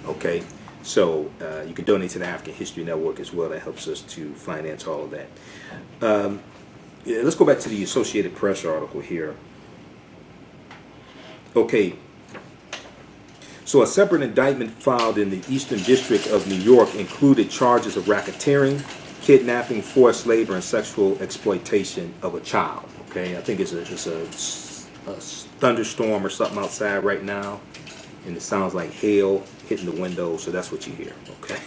Okay, so you can donate to the African History Network as well. That helps us to finance all of that. Yeah, let's go back to the Associated Press article here. Okay. So a separate indictment filed in the Eastern District of New York included charges of racketeering, kidnapping, forced labor, and sexual exploitation of a child. Okay, I think it's a thunderstorm or something outside right now, and it sounds like hail hitting the window, so that's what you hear. Okay.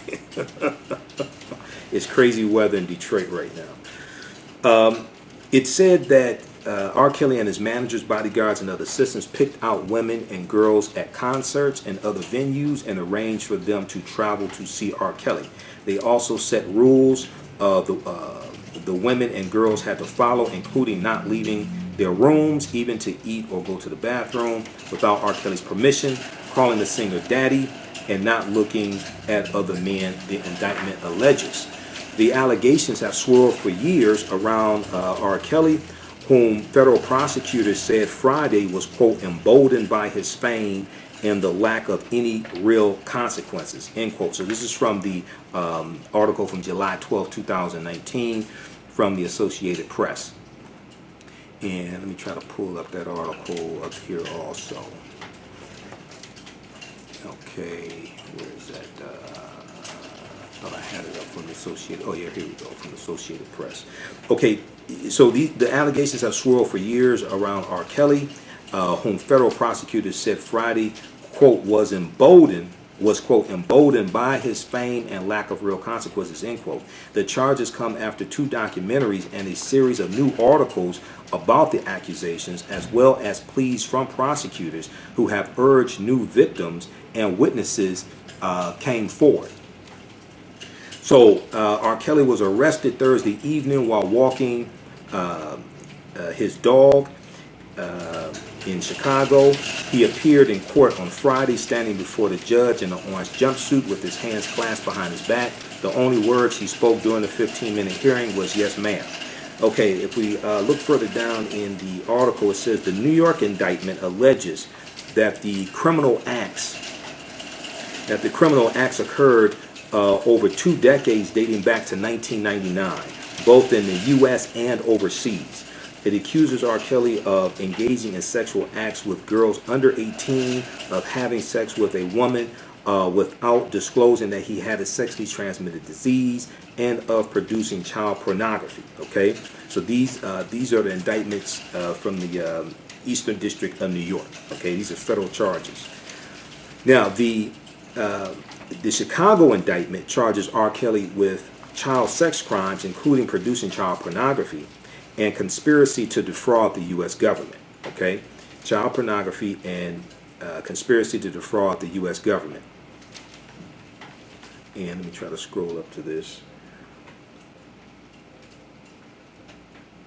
It's crazy weather in Detroit right now. It said that R. Kelly and his managers, bodyguards, and other assistants picked out women and girls at concerts and other venues and arranged for them to travel to see R. Kelly. They also set rules the women and girls had to follow, including not leaving their rooms, even to eat or go to the bathroom, without R. Kelly's permission, calling the singer daddy, and not looking at other men, the indictment alleges. The allegations have swirled for years around R. Kelly, whom federal prosecutors said Friday was, quote, emboldened by his fame and the lack of any real consequences, end quote. So this is from the article from July 12, 2019 from the Associated Press. And let me try to pull up that article up here also. Okay, where is that? I thought I had it up from the Associated. Oh yeah, here we go, from the Associated Press. Okay, so the allegations have swirled for years around R. Kelly, whom federal prosecutors said Friday, quote, was quote emboldened by his fame and lack of real consequences, end quote. The charges come after 2 documentaries and a series of new articles about the accusations, as well as pleas from prosecutors who have urged new victims and witnesses came forward. So R. Kelly was arrested Thursday evening while walking his dog in Chicago. He appeared in court on Friday, standing before the judge in an orange jumpsuit with his hands clasped behind his back. The only words he spoke during the 15-minute hearing was "yes, ma'am." Okay, if we look further down in the article, it says the New York indictment alleges that the criminal acts occurred over 2 decades, dating back to 1999, both in the U.S. and overseas. It accuses R. Kelly of engaging in sexual acts with girls under 18, of having sex with a woman without disclosing that he had a sexually transmitted disease, and of producing child pornography. Okay, so these are the indictments from the Eastern District of New York. Okay, these are federal charges. Now the Chicago indictment charges R. Kelly with child sex crimes, including producing child pornography and conspiracy to defraud the U.S. government. Okay, child pornography and conspiracy to defraud the U.S. government. And let me try to scroll up to this.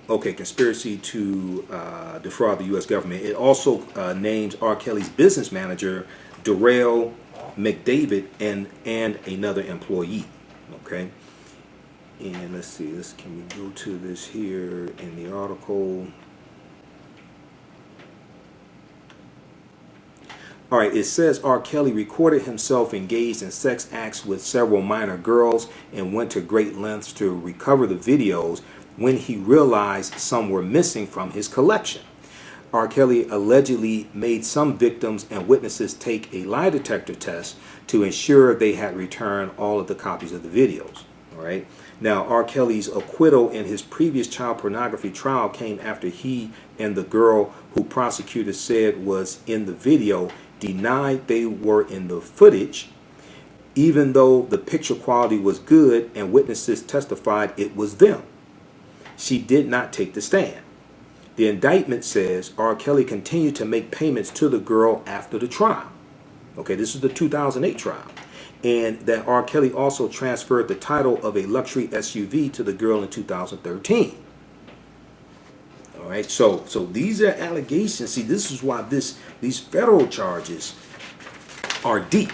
Okay, conspiracy to defraud the U.S. government. It also names R. Kelly's business manager, Darrell McDavid, and another employee. Okay. And let's see, can we go to this here in the article? All right, it says R. Kelly recorded himself engaged in sex acts with several minor girls and went to great lengths to recover the videos when he realized some were missing from his collection. R. Kelly allegedly made some victims and witnesses take a lie detector test to ensure they had returned all of the copies of the videos. All right. Now, R. Kelly's acquittal in his previous child pornography trial came after he and the girl who prosecutors said was in the video denied they were in the footage, even though the picture quality was good and witnesses testified it was them. She did not take the stand. The indictment says R. Kelly continued to make payments to the girl after the trial. Okay, this is the 2008 trial. And that R. Kelly also transferred the title of a luxury SUV to the girl in 2013. All right, so these are allegations. See, this is why these federal charges are deep.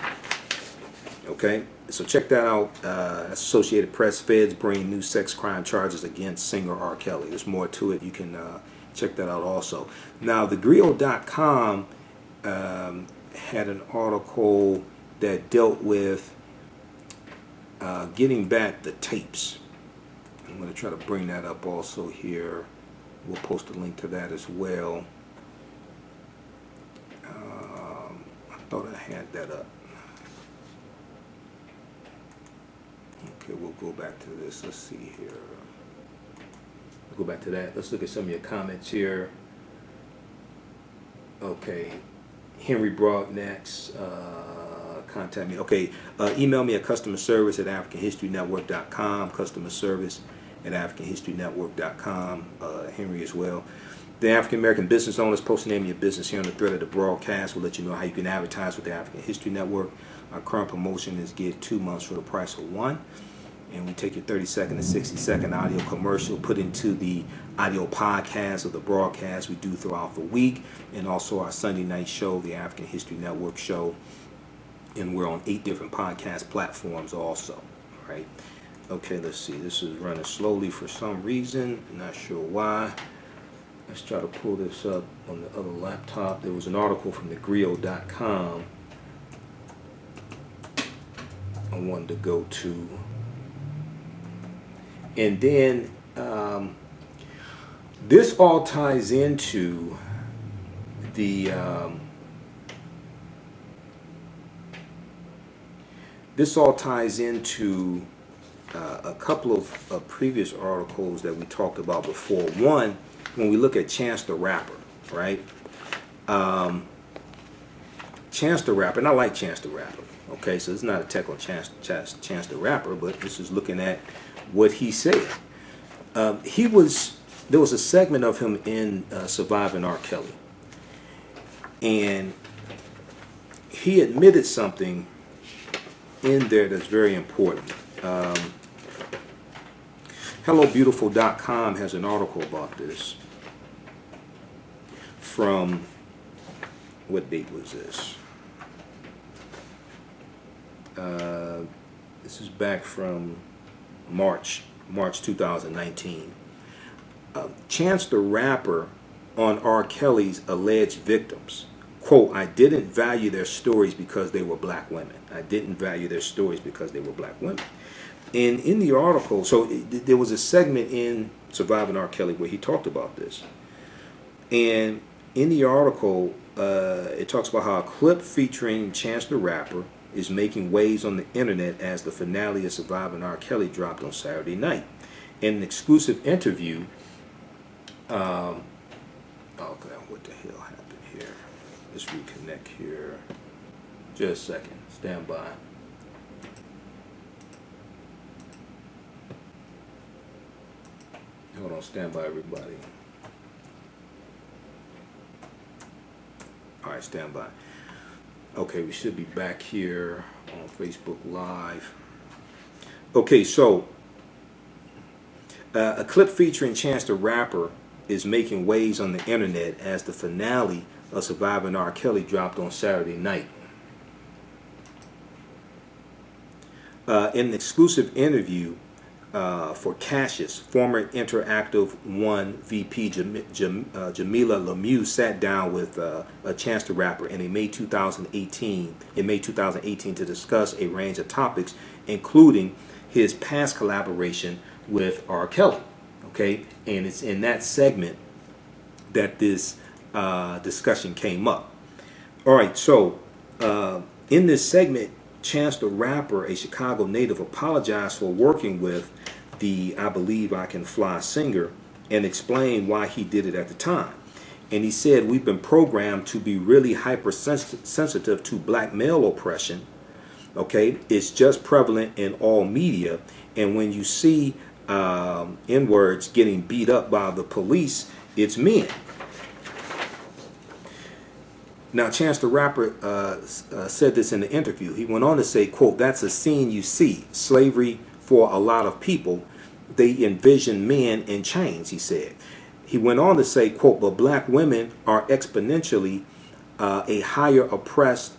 Okay, so check that out. Associated Press, feds bring new sex crime charges against singer R. Kelly. There's more to it. You can check that out also. Now, thegrio.com had an article that dealt with getting back the tapes. I'm going to try to bring that up also here. We'll post a link to that as well. I thought I had that up. Okay, we'll go back to this. Let's see here. We'll go back to that. Let's look at some of your comments here. Okay. Henry Broadnack's contact me. Okay, email me at customer service at africanhistorynetwork.com, customer service at africanhistorynetwork.com, Henry as well. The African American business owners, post the name of your business here on the thread of the broadcast. We'll let you know how you can advertise with the African History Network. Our current promotion is get 2 months for the price of one. And we take your 30-second and 60-second audio commercial, put into the audio podcast of the broadcast we do throughout the week, and also our Sunday night show, the African History Network show. And we're on 8 different podcast platforms also, right? Okay, let's see. This is running slowly for some reason. I'm not sure why. Let's try to pull this up on the other laptop. There was an article from thegrio.com I wanted to go to. And then this all ties into the a couple of previous articles that we talked about before. One, when we look at Chance the Rapper, right? Chance the Rapper, and I like Chance the Rapper. Okay, so it's not a tech on Chance the Rapper, but this is looking at what he said. There was a segment of him in Surviving R. Kelly, and he admitted something in there that's very important. HelloBeautiful.com has an article about this from, what date was this? This is back from March 2019. Chance the Rapper on R. Kelly's alleged victims. Quote, I didn't value their stories because they were black women. I didn't value their stories because they were black women. And in the article, so there was a segment in Surviving R. Kelly where he talked about this. And in the article, it talks about how a clip featuring Chance the Rapper is making waves on the internet as the finale of Surviving R. Kelly dropped on Saturday night. In an exclusive interview, oh God, what the hell happened here? Let's reconnect here. Just a second, stand by. Hold on, stand by, everybody. All right, stand by. Okay, we should be back here on Facebook Live. Okay, so a clip featuring Chance the Rapper is making waves on the internet as the finale of Surviving R. Kelly dropped on Saturday night. In an exclusive interview for Cassius, former Interactive One VP Jamila Lemieux sat down with a Chance the Rapper in May 2018 to discuss a range of topics, including his past collaboration with R. Kelly. Okay, and it's in that segment that this discussion came up. All right, so in this segment, Chance the Rapper, a Chicago native, apologized for working with the I Believe I Can Fly singer and explained why he did it at the time. And he said, we've been programmed to be really hypersensitive to black male oppression. Okay, it's just prevalent in all media. And when you see N-words getting beat up by the police, it's men. Now, Chance the Rapper said this in the interview. He went on to say, quote, that's a scene you see. Slavery for a lot of people. They envision men in chains, he said. He went on to say, quote, but black women are exponentially a higher oppressed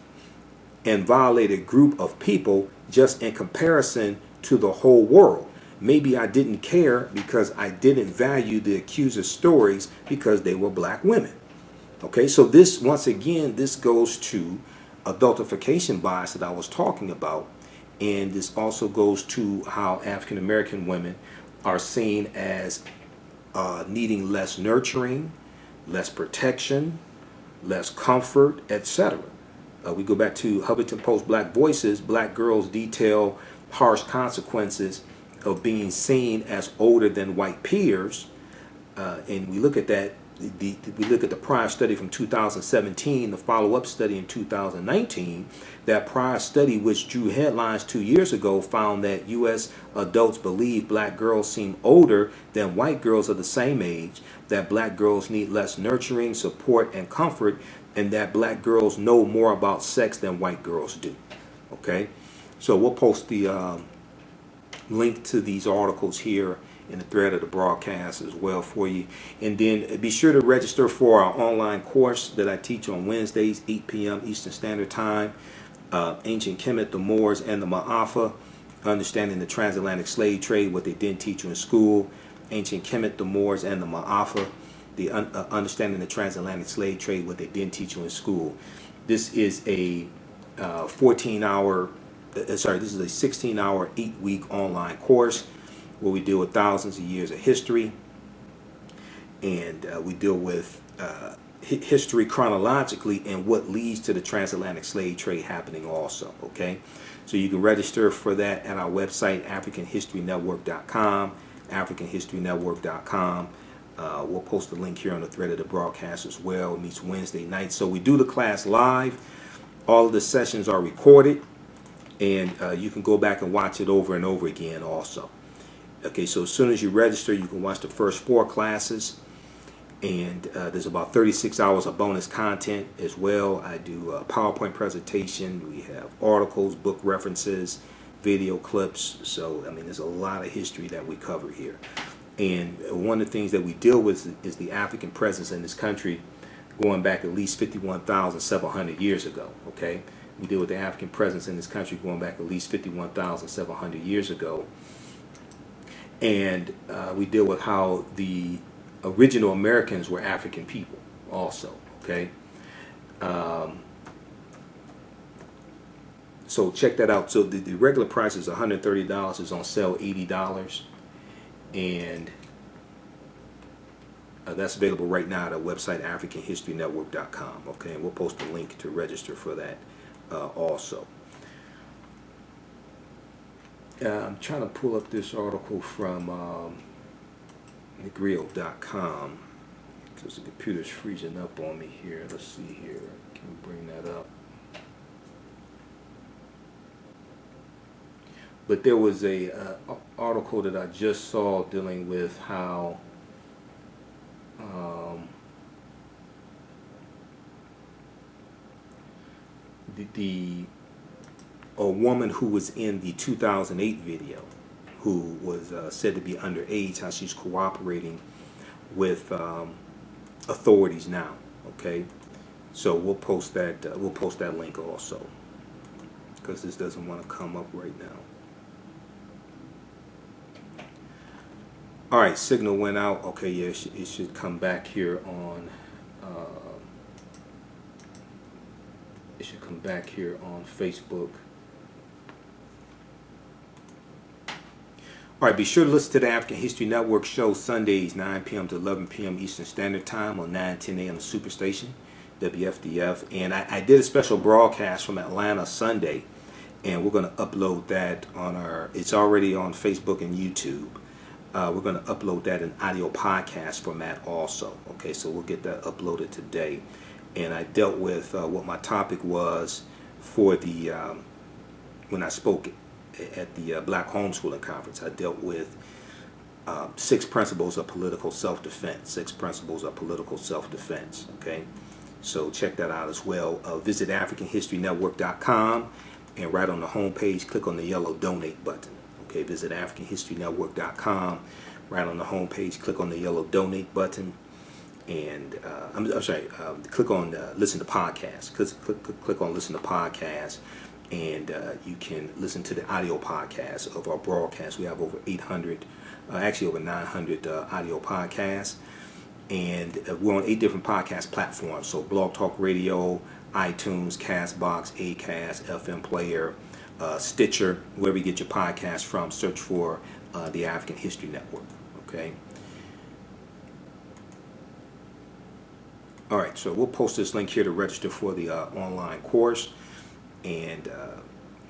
and violated group of people just in comparison to the whole world. Maybe I didn't care because I didn't value the accuser's stories because they were black women. Okay, so this, once again, this goes to adultification bias that I was talking about. And this also goes to how African American women are seen as needing less nurturing, less protection, less comfort, etc. We go back to Huffington Post Black Voices. Black girls detail harsh consequences of being seen as older than white peers. And we look at that we look at the prior study from 2017, the follow-up study in 2019. That prior study, which drew headlines 2 years ago, found that U.S. adults believe black girls seem older than white girls of the same age, that black girls need less nurturing, support, and comfort, and that black girls know more about sex than white girls do. Okay, so we'll post the link to these articles here in the thread of the broadcast as well for you. And then be sure to register for our online course that I teach on Wednesdays, 8 p.m. Eastern Standard Time. Ancient Kemet, the Moors, and the Maafa, understanding the transatlantic slave trade, what they didn't teach you in school. Ancient Kemet, the Moors, and the Maafa, the understanding the transatlantic slave trade, what they didn't teach you in school. This is a 16-hour, 8-week online course where we deal with thousands of years of history, and we deal with history chronologically and what leads to the transatlantic slave trade happening also. Okay, so you can register for that at our website, AfricanHistoryNetwork.com, AfricanHistoryNetwork.com. We'll post the link here on the thread of the broadcast as well. It meets Wednesday night. So we do the class live. All of the sessions are recorded, and you can go back and watch it over and over again also. Okay, so as soon as you register, you can watch the first 4 classes, and there's about 36 hours of bonus content as well. I do a PowerPoint presentation. We have articles, book references, video clips. So, I mean, there's a lot of history that we cover here. And one of the things that we deal with is the African presence in this country going back at least 51,700 years ago. Okay, we deal with the African presence in this country going back at least 51,700 years ago. And we deal with how the original Americans were African people also. Okay, so check that out. So the regular price is $130, is on sale $80, and that's available right now at our website, AfricanHistoryNetwork.com. Okay, and we'll post a link to register for that also. I'm trying to pull up this article from Gayle.com because the computer's freezing up on me here. Let's see here. Can we bring that up? But there was a article that I just saw dealing with how a woman who was in the 2008 video, who was said to be underage, how she's cooperating with authorities now. Okay, so we'll post that link also, because this doesn't want to come up right now. All right, signal went out. Okay, yeah, it should come back here on. It should come back here on Facebook. All right, be sure to listen to the African History Network show Sundays, 9 p.m. to 11 p.m. Eastern Standard Time on 9:10 a.m. Superstation, WFDF. And I did a special broadcast from Atlanta Sunday, and we're going to upload that on it's already on Facebook and YouTube. We're going to upload that in audio podcast format also. Okay, so we'll get that uploaded today. And I dealt with what my topic was for the when I spoke at the Black Homeschooling Conference. I dealt with 6 principles of political self-defense. 6 principles of political self-defense. Okay, so check that out as well. Visit AfricanHistoryNetwork.com, and right on the home page, click on the yellow donate button. Okay, visit AfricanHistoryNetwork.com. Right on the home page, click on the yellow donate button, and I'm sorry, click on listen to podcast. Click on listen to podcast, and you can listen to the audio podcast of our broadcast. We have over 800, actually over 900 audio podcasts, and we're on 8 different podcast platforms. So Blog Talk Radio, iTunes, Castbox, Acast, FM Player, Stitcher, wherever you get your podcast from. Search for the African History Network. Okay. All right, so we'll post this link here to register for the online course, and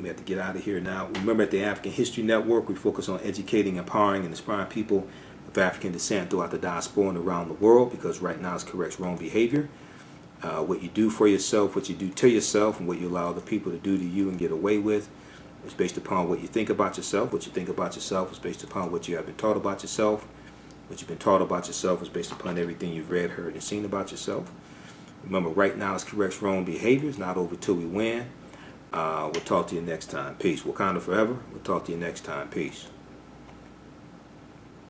we have to get out of here now. Remember, at the African History Network, we focus on educating, empowering, and inspiring people of African descent throughout the diaspora and around the world, because right now it corrects wrong behavior. What you do for yourself, what you do to yourself, and what you allow other people to do to you and get away with is based upon what you think about yourself. What you think about yourself is based upon what you have been taught about yourself. What you've been taught about yourself is based upon everything you've read, heard, and seen about yourself. Remember, right now it corrects wrong behavior. It's not over till we win. We'll talk to you next time. Peace. Wakanda forever. We'll talk to you next time. Peace.